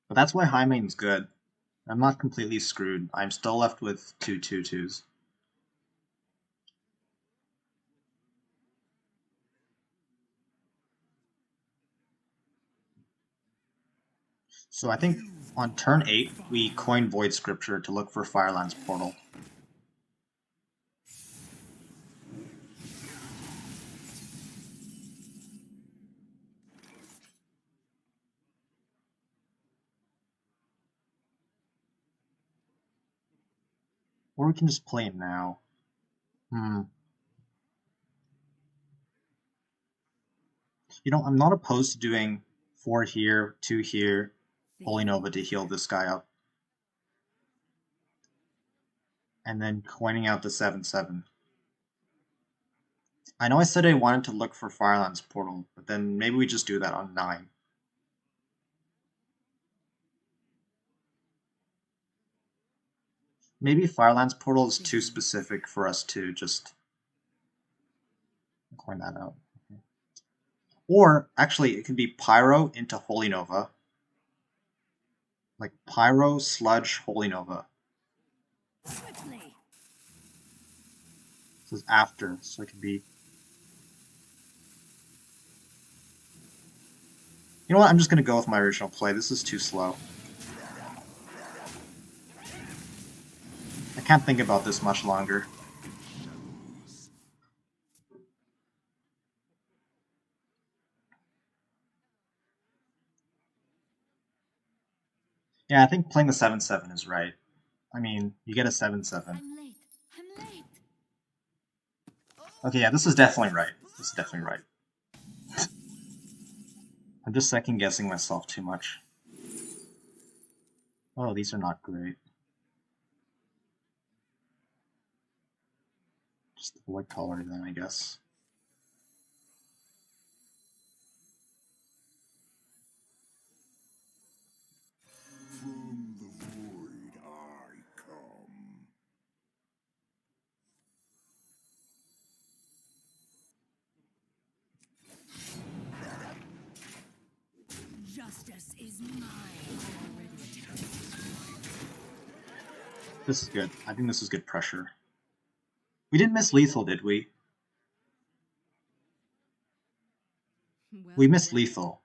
But that's why high main's good. I'm not completely screwed. I'm still left with 2/2/2s. So I think on turn 8, we coin Void Scripture to look for Fireland's Portal. Or we can just play it now. I'm not opposed to doing 4 here, 2 here, Holy Nova to heal this guy up. And then coining out the 7/7. I know I said I wanted to look for Fireland's Portal, but then maybe we just do that on 9. Maybe Fireland's Portal is too specific for us to just coin that out. Okay. Or, actually, it can be Pyro into Holy Nova. Like Pyro, Sludge, Holy Nova. Swiftly. This is after, so it could be... You know what, I'm just gonna go with my original play. This is too slow. I can't think about this much longer. Yeah, I think playing the 7/7 is right. I mean, you get a 7/7. I'm late. I'm late. Okay, yeah, this is definitely right. This is definitely right. I'm just second guessing myself too much. Oh, these are not great. Just avoid color then, I guess. From the void I come. Justice is mine. This is good. I think this is good pressure. We didn't miss lethal, did we? Well We missed played. lethal.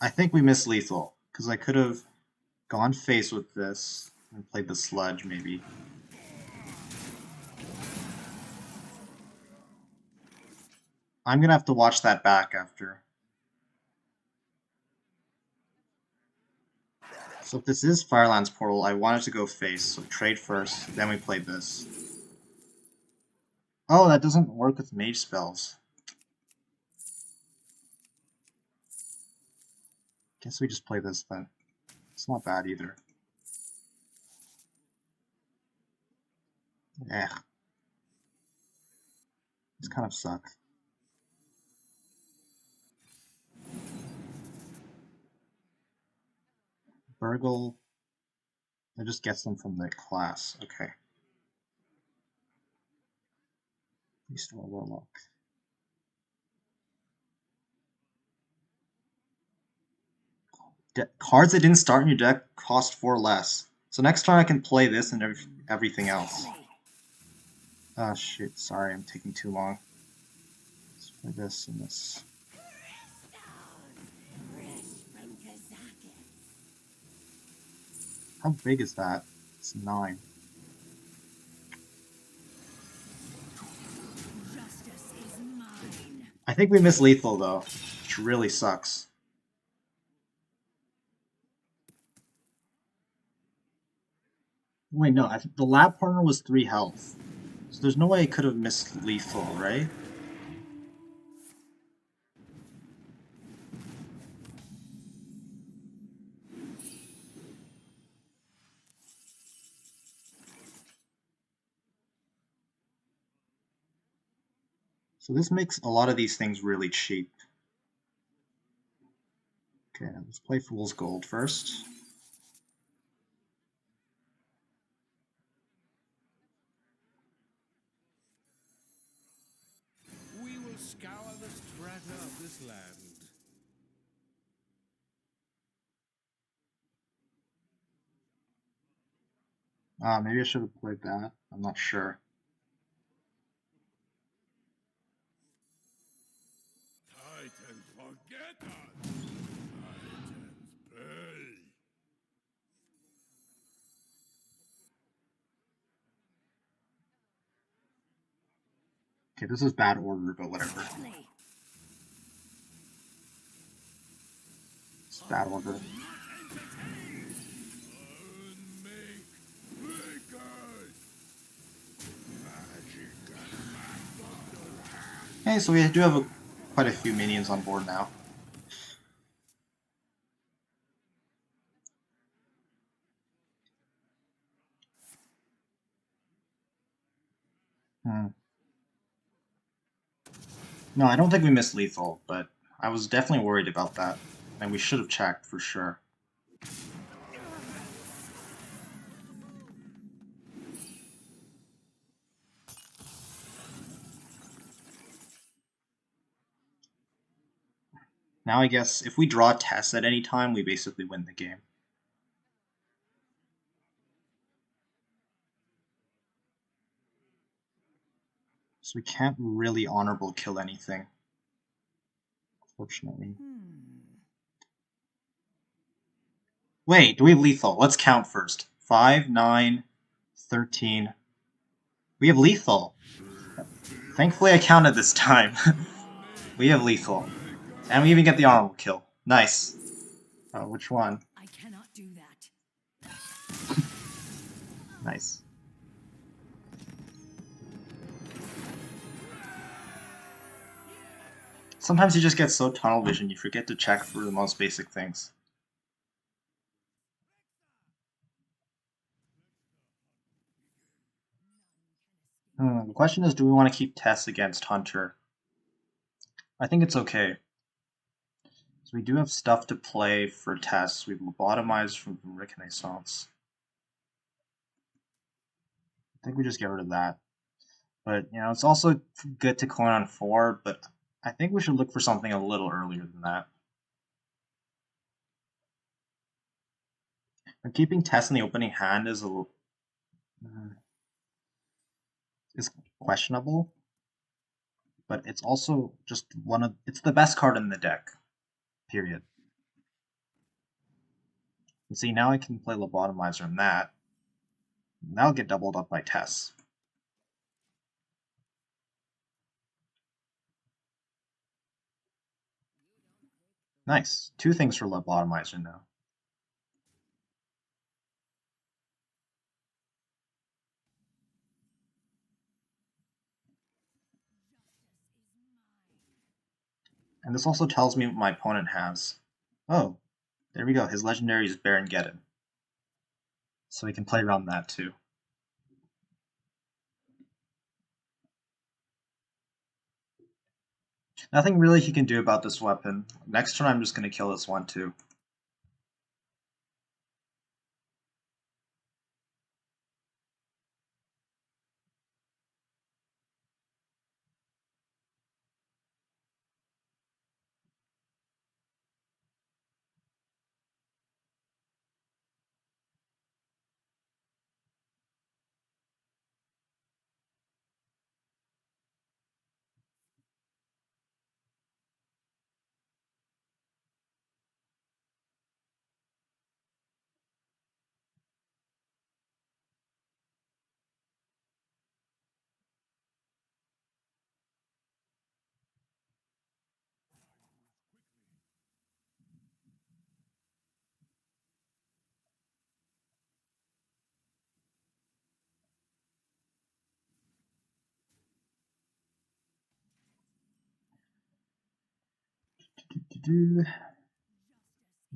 I think we missed lethal, because I could have gone face with this and played the sludge, maybe. I'm gonna have to watch that back after. So if this is Firelands Portal, I wanted to go face, so trade first, then we played this. Oh, that doesn't work with mage spells. Guess we just play this then. It's not bad either. Eh. This kind of sucks. Burgle. It just gets them from the class. Okay. Restore Warlock. Cards that didn't start in your deck cost 4 less. So next turn I can play this and everything else. Oh shit, sorry, I'm taking too long. Let's play this and this. How big is that? It's 9. Justice is mine. I think we missed lethal though, which really sucks. Wait, no, I think the lab partner was 3 health. So there's no way I could have missed lethal, right? So this makes a lot of these things really cheap. Okay, let's play Fool's Gold first. We will scour the strata of this land. Maybe I should have played that. I'm not sure. Titans forget us. Titans pay. Okay, this is bad order, but whatever. Swiftly. It's bad order. Okay, so we do have quite a few minions on board now. No, I don't think we missed lethal, but I was definitely worried about that. And we should have checked for sure. Now I guess if we draw Tess at any time, we basically win the game. So we can't really honorable kill anything, fortunately. Wait, do we have lethal? Let's count first. 5, 9, 13. We have lethal. Thankfully I counted this time. We have lethal. And we even get the honorable kill. Nice. Which one? I cannot do that. Nice. Sometimes you just get so tunnel vision you forget to check for the most basic things. The question is, do we want to keep Tess against Hunter? I think it's okay. So we do have stuff to play for Tess. We've lobotomized from Reconnaissance. I think we just get rid of that. But, you know, it's also good to coin on 4, but I think we should look for something a little earlier than that. But keeping Tess in the opening hand is is questionable, but it's also just it's the best card in the deck, period. And see, now I can play Lobotomizer on that. And that'll get doubled up by Tess. Nice. 2 things for Lobotomizer now. And this also tells me what my opponent has. Oh, there we go. His legendary is Baron Geddon. So we can play around that too. Nothing really he can do about this weapon. Next turn I'm just going to kill this one too.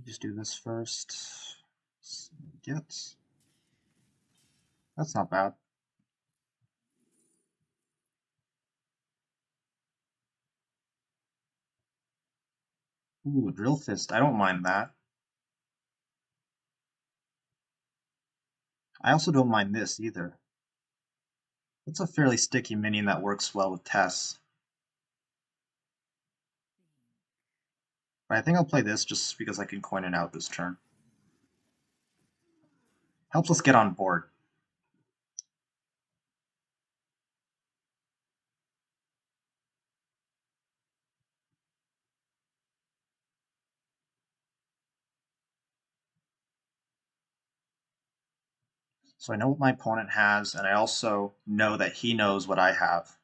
Just do this first. Get. That's not bad. Ooh, Drill Fist. I don't mind that. I also don't mind this either. It's a fairly sticky minion that works well with Tess. But I think I'll play this just because I can coin it out this turn. Helps us get on board. So I know what my opponent has, and I also know that he knows what I have.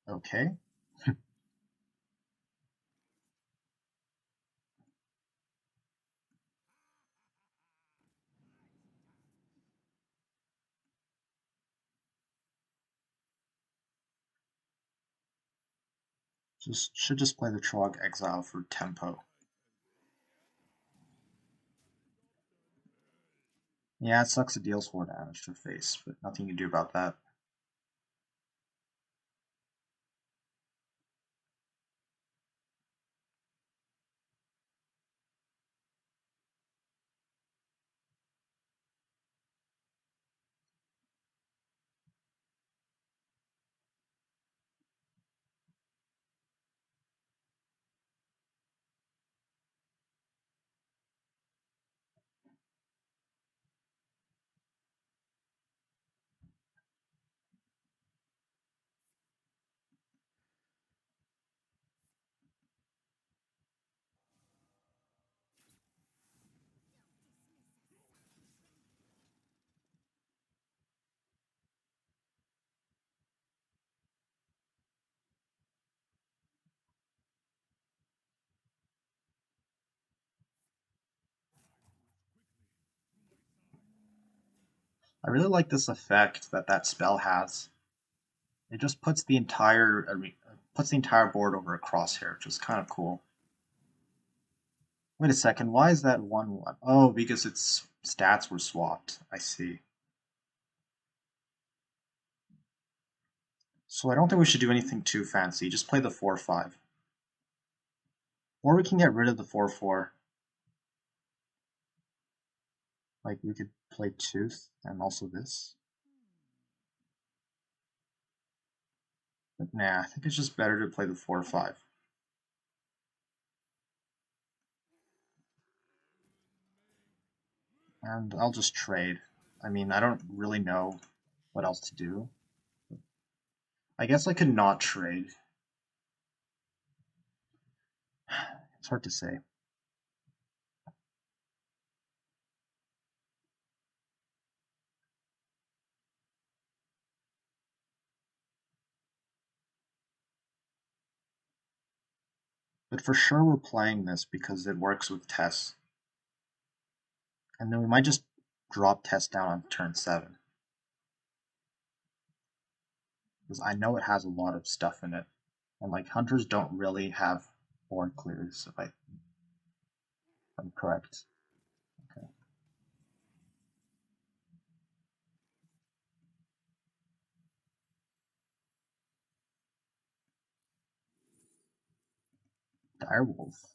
Okay. Should just play the Trog Exile for tempo. Yeah, it sucks it deals 4 damage to face, but nothing you can do about that. I really like this effect that spell has. It just puts the entire board over a crosshair, which is kind of cool. Wait a second, why is that 1/1? Oh, because its stats were swapped. I see. So I don't think we should do anything too fancy. Just play the 4/5. Or we can get rid of the 4/4. Like we could play Tooth and also this. But nah, I think it's just better to play the 4/5. And I'll just trade. I mean, I don't really know what else to do. I guess I could not trade. It's hard to say. But for sure we're playing this because it works with Tess. And then we might just drop Tess down on turn 7. Because I know it has a lot of stuff in it. And like hunters don't really have board clears, if I'm correct. Okay. Direwolf.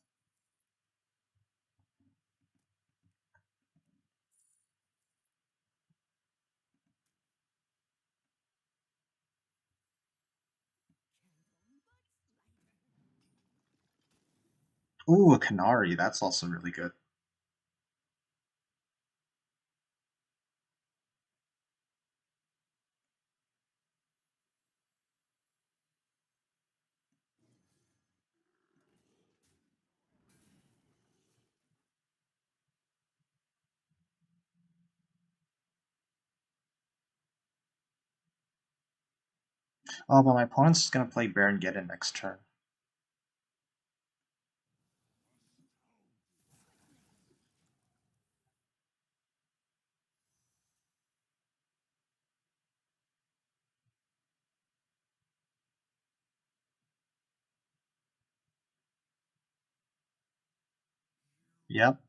Ooh, a Canary. That's also really good. Oh, but my opponent's just gonna play Baron Geddon next turn. Yep.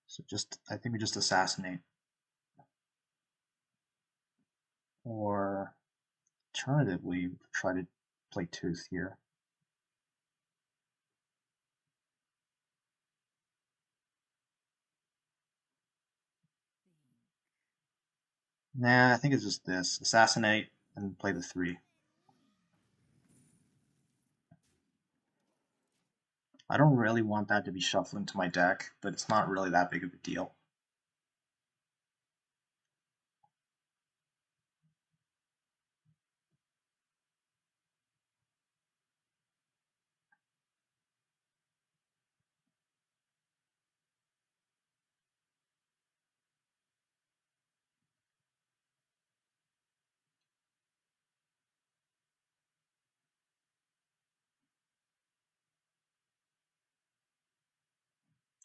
So I think we just assassinate. Or alternatively, try to play Tooth here. Nah, I think it's just this. Assassinate and play the 3. I don't really want that to be shuffled into my deck, but it's not really that big of a deal.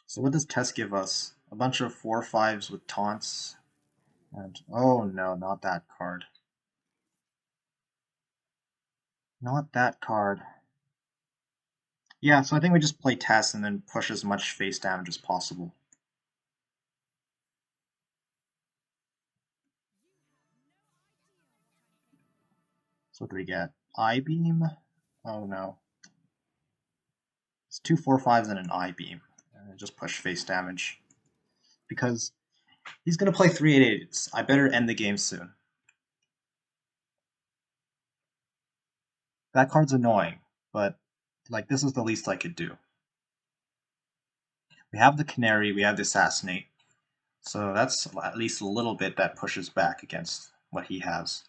So what does Tess give us? A bunch of 4/5s with taunts. And oh no, not that card. Not that card. Yeah, so I think we just play Tess and then push as much face damage as possible. So what do we get? Eye Beam? Oh no. It's two 4/5s and an Eye Beam. Just push face damage. Because he's gonna play 3/8s. I better end the game soon. That card's annoying, but like this is the least I could do. We have the Canary, we have the Assassinate. So that's at least a little bit that pushes back against what he has.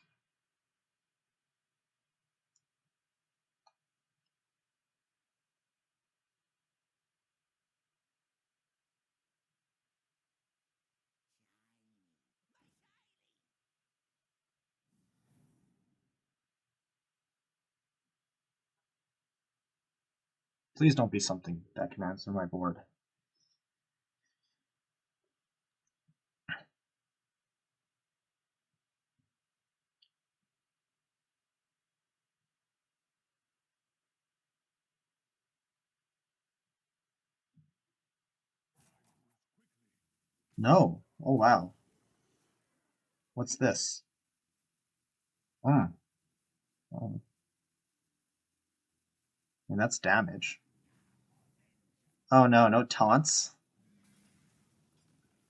Please don't be something that can answer my board. No. Oh wow. What's this? Hmm. Oh, and that's damage. Oh no, no taunts?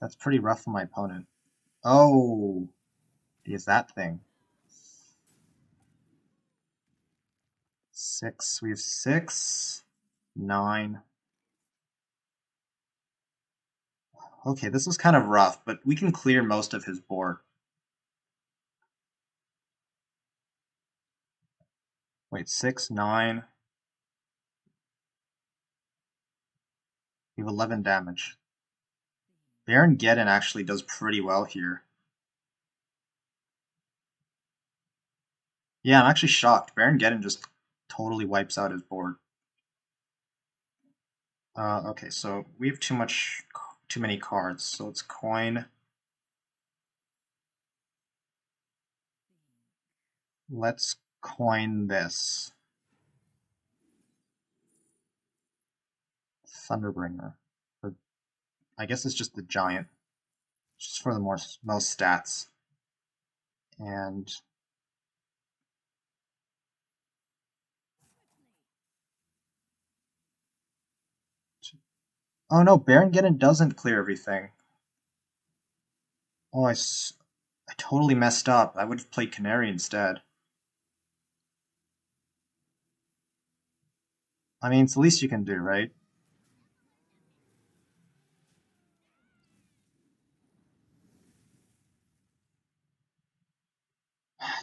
That's pretty rough for my opponent. Oh, he has that thing. 6. We have 6, 9. Okay, this was kind of rough, but we can clear most of his board. Wait, 6, 9. We have 11 damage. Baron Geddon actually does pretty well here. Yeah, I'm actually shocked. Baron Geddon just totally wipes out his board. Okay, so we have too many cards. So let's coin. Let's coin this Thunderbringer. Or I guess it's just the giant, just for the most stats. And oh no, Baron Geddon doesn't clear everything. Oh, I totally messed up. I would have played Canary instead. I mean, it's the least you can do, right?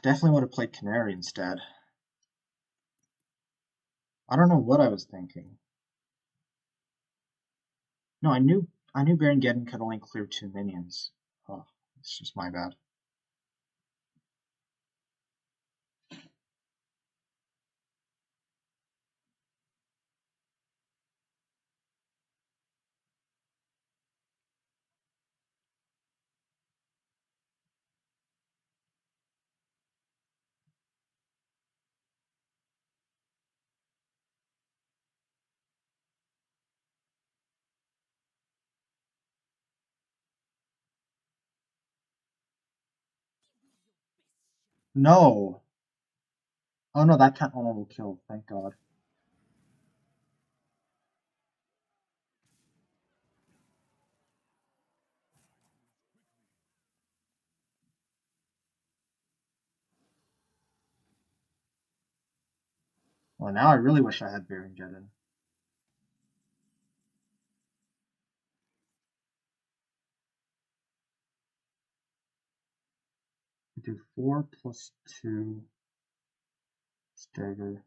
Definitely would have played Canary instead. I don't know what I was thinking. No, I knew Baron Geddon could only clear 2 minions. Oh, it's just my bad. No! Oh no, that cat will kill, thank god. Well, now I really wish I had Baron Geddon. We do 4 plus 2 stagger.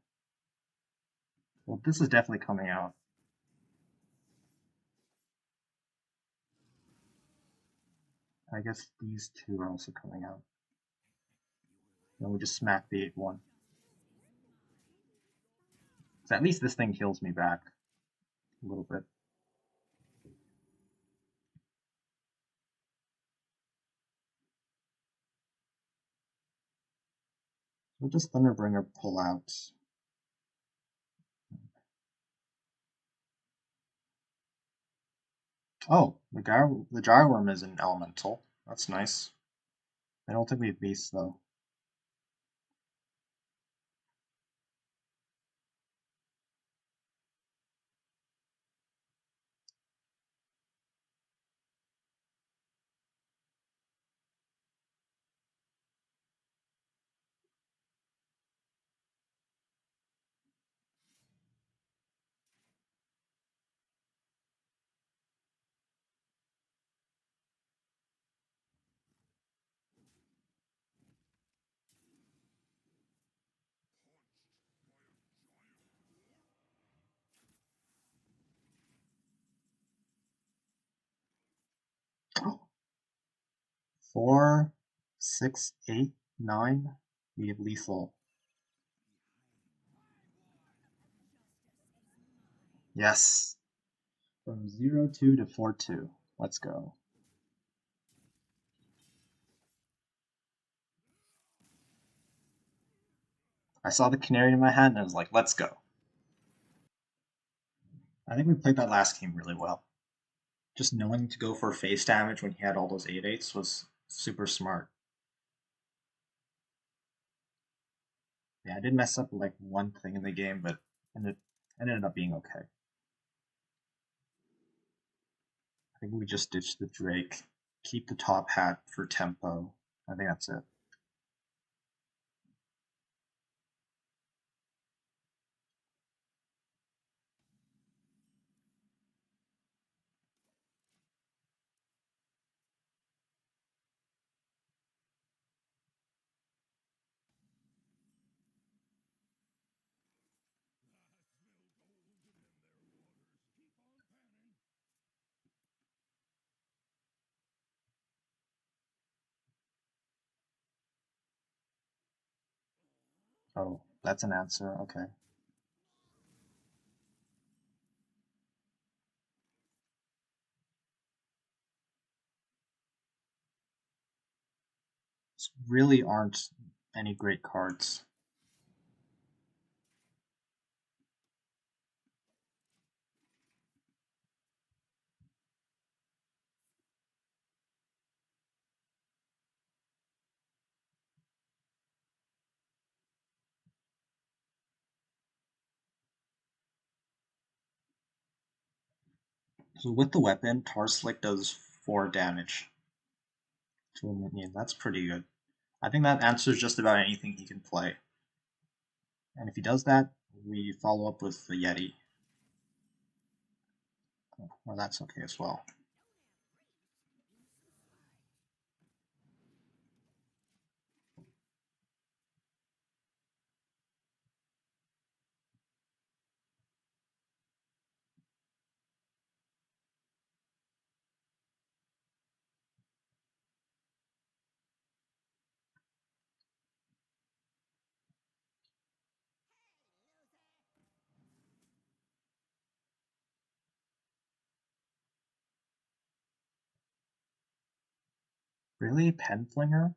Well, this is definitely coming out. I guess these two are also coming out. Then we just smack the 8-1. So at least this thing heals me back a little bit. What does Thunderbringer pull out? Oh, the gyroworm is an elemental. That's nice. I don't think we have beasts though. Four, six, eight, nine. We have lethal. Yes. From 0-2 to 4-2. Let's go. I saw the canary in my hand and I was like, let's go. I think we played that last game really well. Just knowing to go for face damage when he had all those 8/8s was super smart. Yeah, I did mess up like one thing in the game, but it ended up being okay. I think we just ditched the Drake, keep the top hat for tempo. I think that's it. Oh, that's an answer. Okay. These really aren't any great cards. So with the weapon, Tarslick does 4 damage to a minion. That's pretty good. I think that answers just about anything he can play. And if he does that, we follow up with the Yeti. Well, that's okay as well. Really? Penflinger?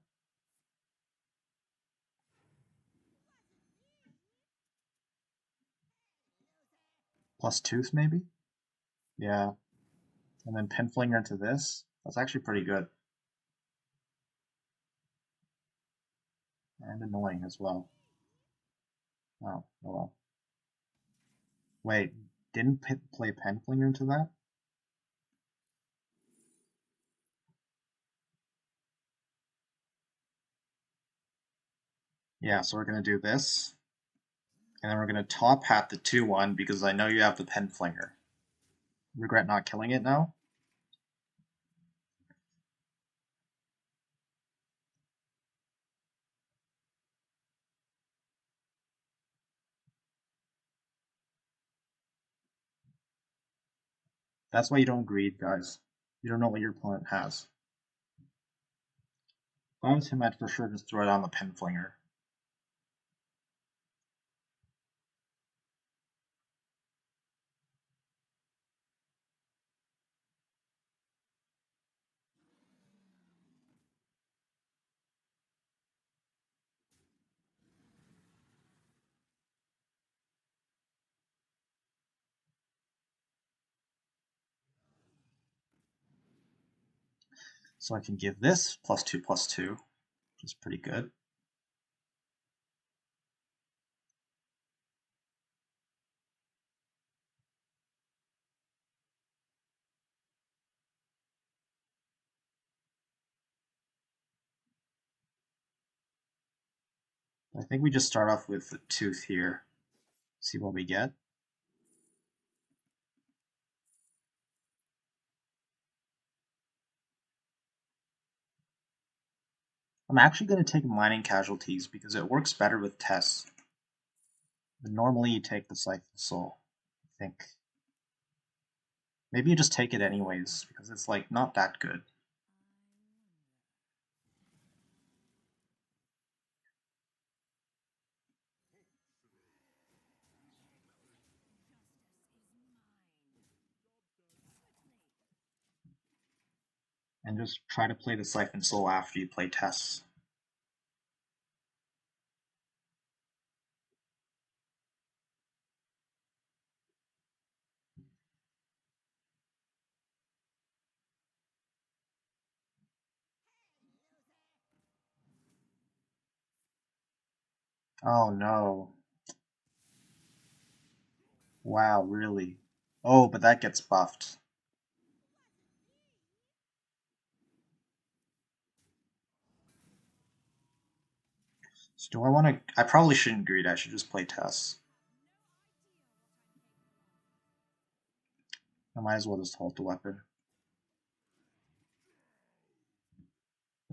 Plus Tooth, maybe? Yeah. And then Penflinger into this? That's actually pretty good. And annoying as well. Oh, oh well. Wait, didn't play Penflinger into that? Yeah, so we're going to do this. And then we're going to top hat the 2-1 because I know you have the Penflinger. Regret not killing it now? That's why you don't greed, guys. You don't know what your opponent has. If I was him, I'd for sure just throw it on the Penflinger. So I can give this +2/+2, which is pretty good. I think we just start off with the tooth here, see what we get. I'm actually going to take mining casualties because it works better with Tess. But normally you take the Siphon Soul, I think. Maybe you just take it anyways, because it's like not that good. And just try to play the Siphon Soul after you play Tess. Oh no. Wow, really? Oh, but that gets buffed. So do I want to... I probably shouldn't greed, I should just play Tess. I might as well just hold the weapon.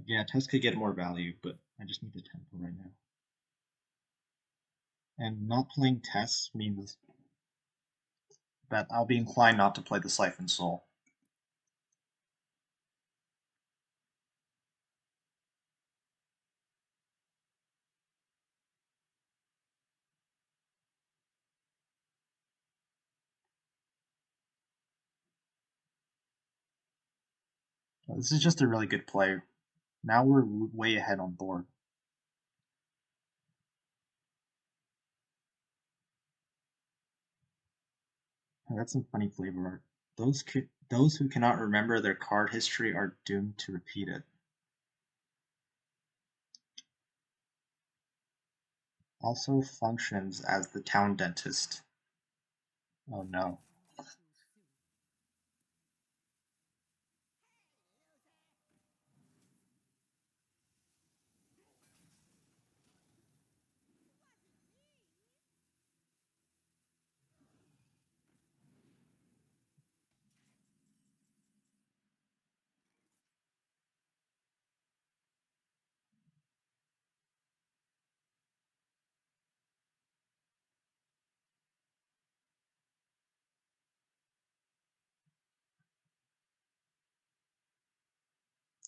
Yeah, Tess could get more value, but I just need the tempo right now. And not playing Tess means that I'll be inclined not to play the Siphon Soul. This is just a really good play. Now we're way ahead on board. That's some funny flavor art. Those who cannot remember their card history are doomed to repeat it. Also functions as the town dentist. Oh no.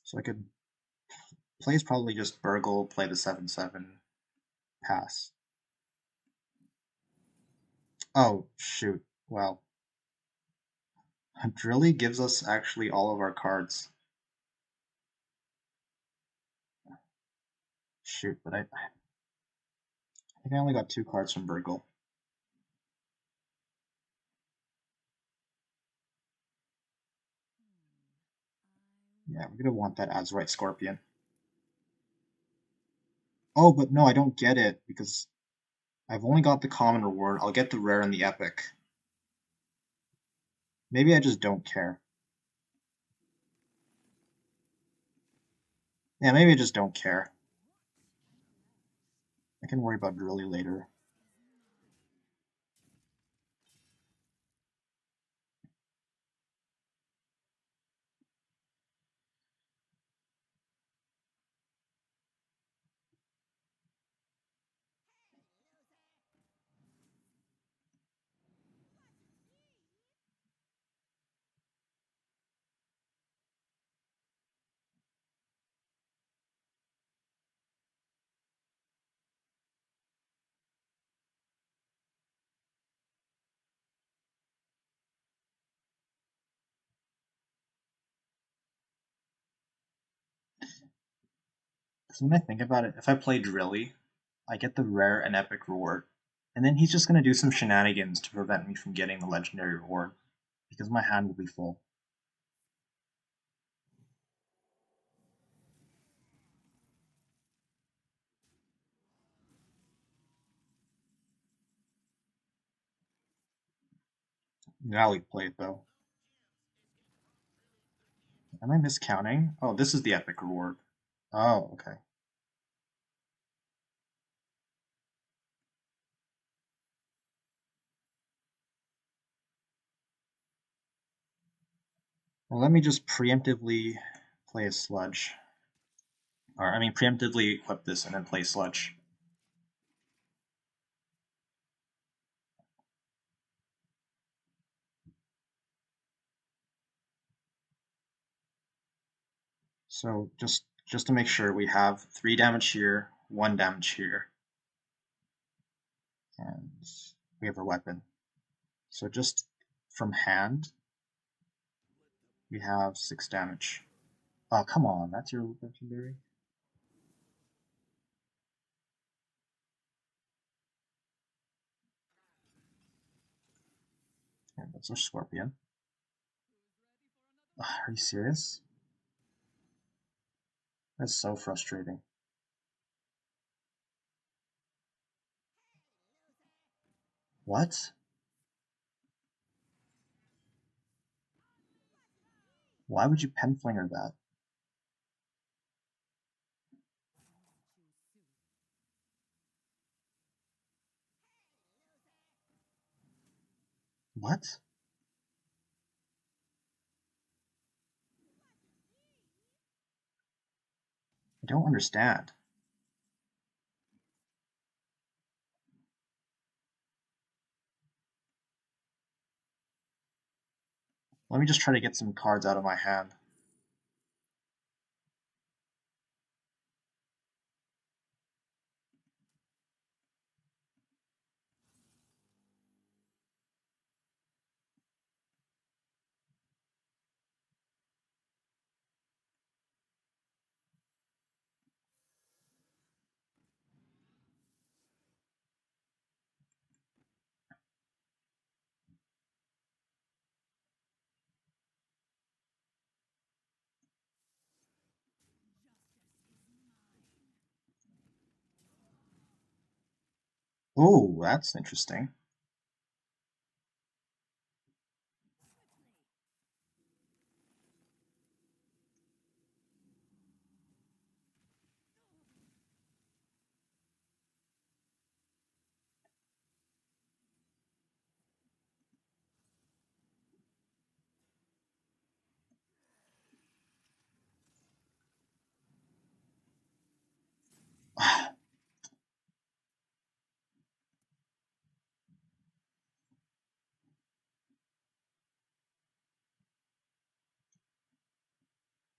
So I could play is probably just burgle, play the 7/7, pass. Oh shoot. Well, Drilly gives us actually all of our cards. Shoot, but I think I only got 2 cards from burgle. Yeah, we're gonna want that Azurite Scorpion. Oh, but no, I don't get it because I've only got the common reward. I'll get the rare and the epic. Maybe I just don't care. Yeah, maybe I just don't care. I can worry about Drilly later. Because when I think about it, if I play Drilly, I get the rare and epic reward. And then he's just going to do some shenanigans to prevent me from getting the legendary reward. Because my hand will be full. Now we play it though. Am I miscounting? Oh, this is the epic reward. Oh, okay. Well, let me just preemptively play a sludge. Or, I mean, preemptively equip this and then play sludge. So just to make sure, we have 3 damage here, 1 damage here, and we have a weapon. So just from hand, we have 6 damage. Oh, come on, that's your legendary? Yeah, that's our scorpion. Ugh, are you serious? That's so frustrating. What? Why would you penflinger that? What? I don't understand. Let me just try to get some cards out of my hand. Oh, that's interesting.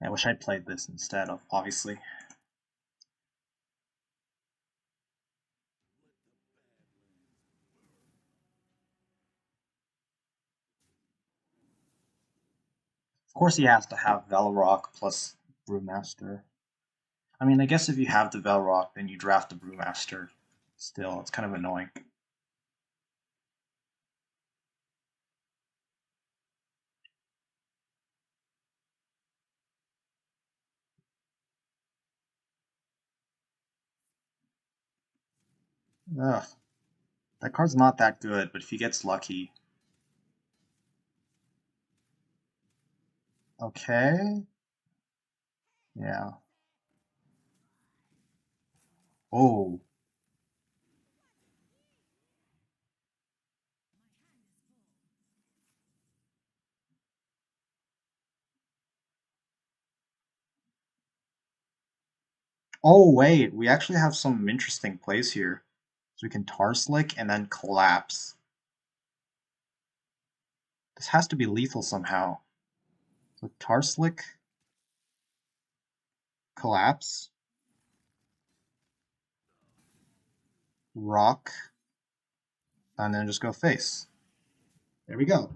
I wish I'd played this instead of, obviously. Of course he has to have Velrock plus Brewmaster. I mean, I guess if you have the Velrock, then you draft the Brewmaster. Still, it's kind of annoying. Ugh. That card's not that good, but if he gets lucky... Okay. Yeah. Oh. Oh, wait. We actually have some interesting plays here. So we can Tar Slick and then Collapse. This has to be lethal somehow. So Tar Slick, Collapse, Rock, and then just go face. There we go.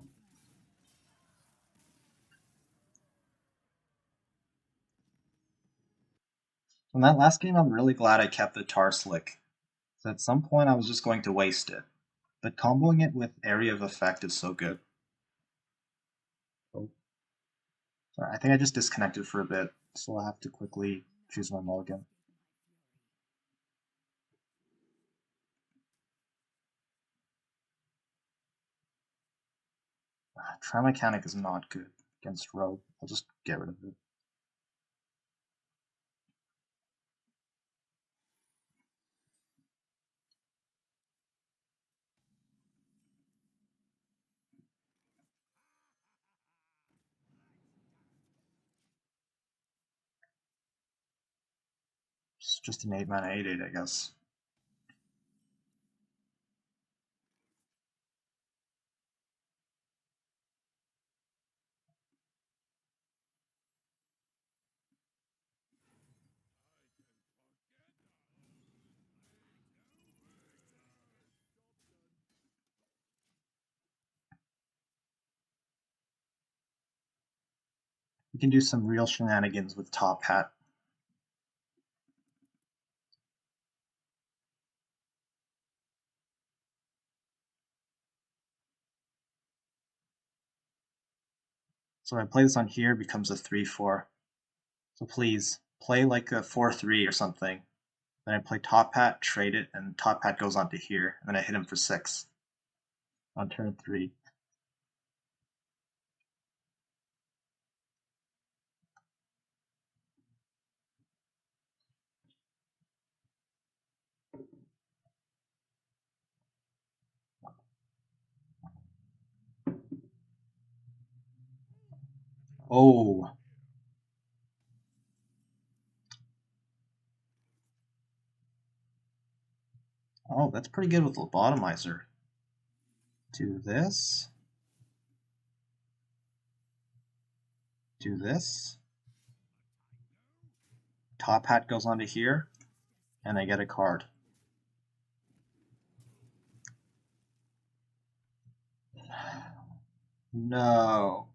In that last game, I'm really glad I kept the Tar Slick. So at some point, I was just going to waste it. But comboing it with Area of Effect is so good. Oh, sorry, I think I just disconnected for a bit, so I'll have to quickly choose my mulligan. Tri-mechanic is not good against Rogue. I'll just get rid of it. It's just an 8-mana 8/8, I guess. We can do some real shenanigans with Top Hat. So if I play this on here, it becomes a 3/4. So please, play like a 4/3 or something. Then I play Top Hat, trade it, and Top Hat goes onto here, and then I hit him for 6 on turn 3. Oh, oh, that's pretty good with Lobotomizer. Do this. Do this. Top Hat goes onto here, and I get a card. No.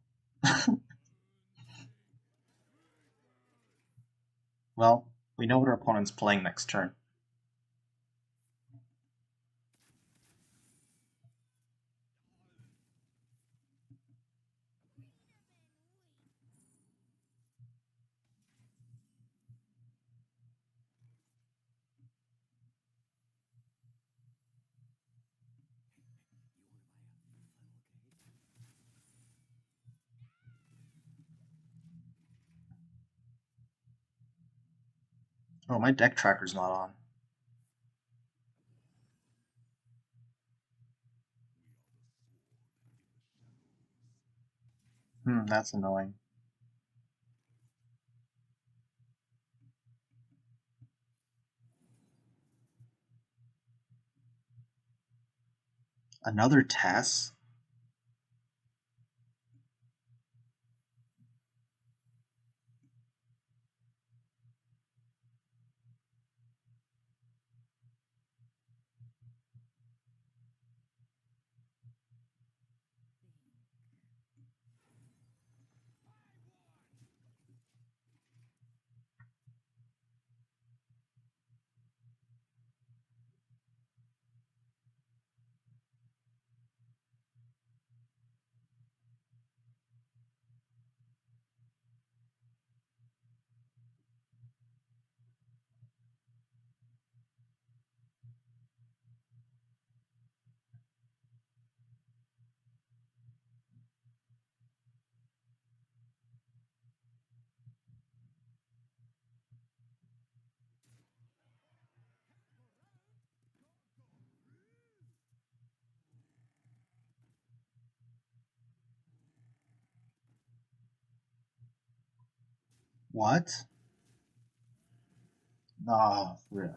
Well, we know what our opponent's playing next turn. Oh, my deck tracker's not on. That's annoying. Another Tess? What? Oh, really?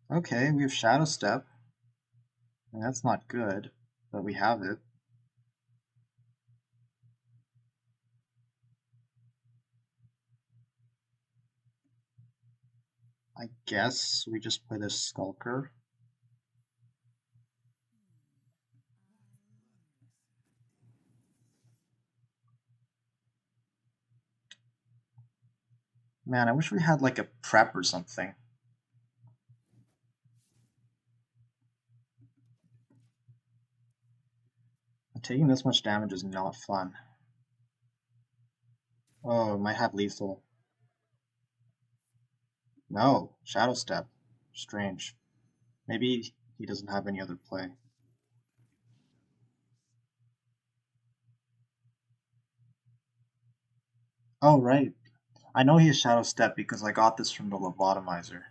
Okay, we have Shadow Step. And that's not good, but we have it. I guess we just play this Skulker. Man, I wish we had like a prep or something. Taking this much damage is not fun. Oh, it might have lethal. No, Shadow Step. Strange. Maybe he doesn't have any other play. Oh, right. I know he has Shadow Step because I got this from the Lobotomizer.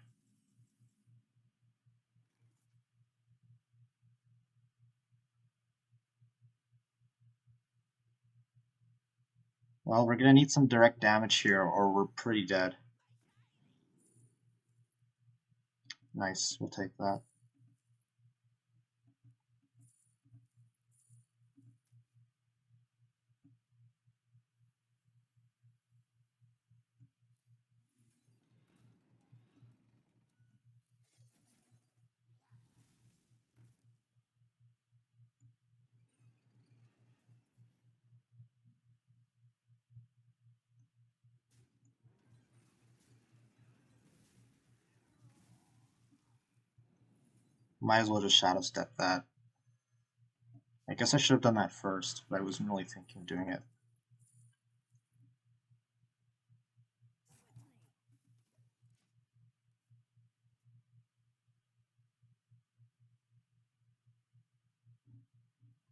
Well, we're gonna need some direct damage here or we're pretty dead. Nice, we'll take that. Might as well just Shadow Step that. I guess I should have done that first, but I wasn't really thinking of doing it.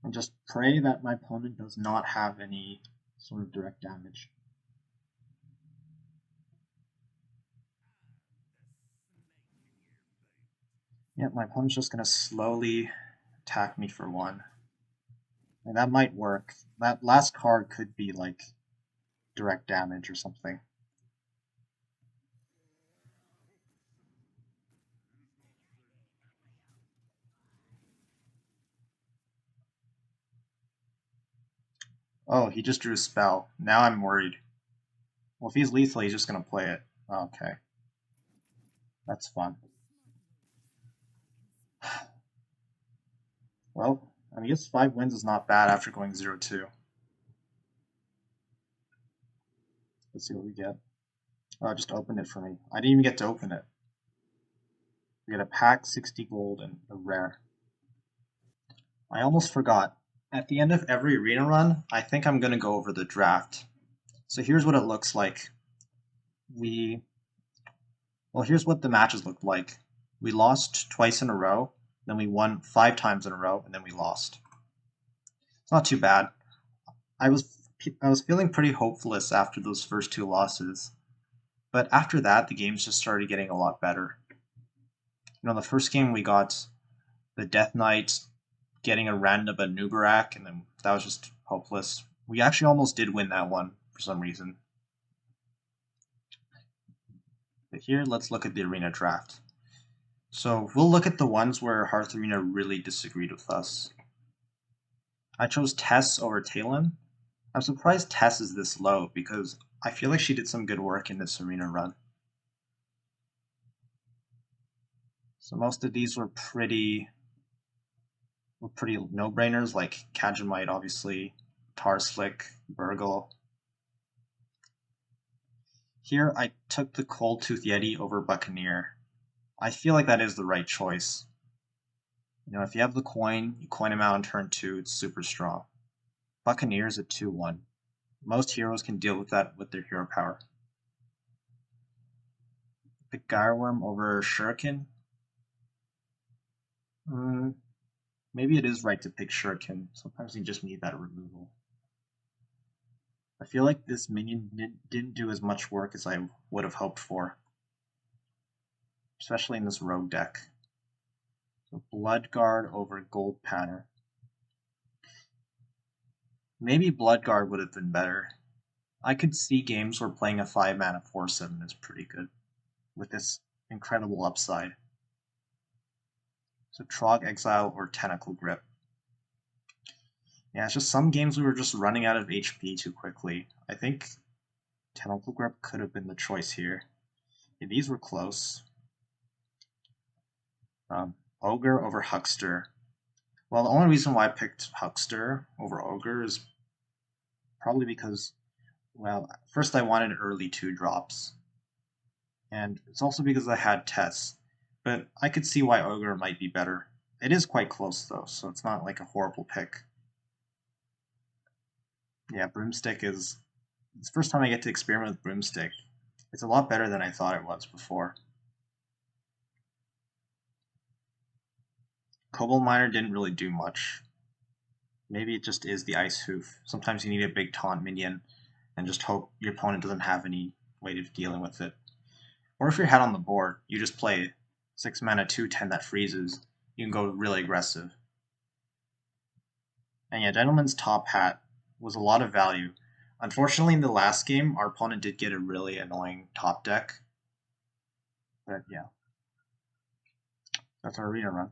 And just pray that my opponent does not have any sort of direct damage. Yep, my opponent's just gonna slowly attack me for one. And that might work. That last card could be like direct damage or something. Oh, he just drew a spell. Now I'm worried. Well, if he's lethal, he's just gonna play it. Okay. That's fun. Well, I guess 5 wins is not bad after going 0-2. Let's see what we get. Oh, it just opened it for me. I didn't even get to open it. We get a pack, 60 gold, and a rare. I almost forgot. At the end of every arena run, I think I'm going to go over the draft. So here's what it looks like. Here's what the matches looked like. We lost twice in a row, then we won 5 times in a row, and then we lost. It's not too bad. I was feeling pretty hopeless after those first 2 losses. But after that, the games just started getting a lot better. The first game we got the Death Knight getting a random Anubarak, and then that was just hopeless. We actually almost did win that one for some reason. But here, let's look at the arena draft. So we'll look at the ones where Hearth Arena really disagreed with us. I chose Tess over Talon. I'm surprised Tess is this low because I feel like she did some good work in this arena run. So most of these were pretty no-brainers, like Kajamite, obviously, Tarslick, Burgle. Here, I took the Cold Tooth Yeti over Buccaneer. I feel like that is the right choice. If you have the coin, you coin him out on turn 2, it's super strong. Buccaneer is a 2-1. Most heroes can deal with that with their hero power. Pick Gyreworm over Shuriken. Maybe it is right to pick Shuriken. Sometimes you just need that removal. I feel like this minion didn't do as much work as I would have hoped for. Especially in this rogue deck. So Bloodguard over Gold Panner. Maybe Bloodguard would have been better. I could see games where playing a 5-mana 4/7 is pretty good, with this incredible upside. So Trog Exile or Tentacle Grip. Yeah, it's just some games we were just running out of HP too quickly. I think Tentacle Grip could have been the choice here. Yeah, these were close. Ogre over Huckster. Well, the only reason why I picked Huckster over Ogre is probably because, well, first I wanted early 2 drops. And it's also because I had Tess, but I could see why Ogre might be better. It is quite close though, so it's not like a horrible pick. Yeah, Broomstick is... It's the first time I get to experiment with Broomstick. It's a lot better than I thought it was before. Cobalt Miner didn't really do much. Maybe it just is the Ice Hoof. Sometimes you need a big taunt minion and just hope your opponent doesn't have any way of dealing with it. Or if you're ahead on the board, you just play 6 mana 2/10 that freezes. You can go really aggressive. And yeah, Gentleman's Top Hat was a lot of value. Unfortunately, in the last game, our opponent did get a really annoying top deck. But yeah, that's our arena run.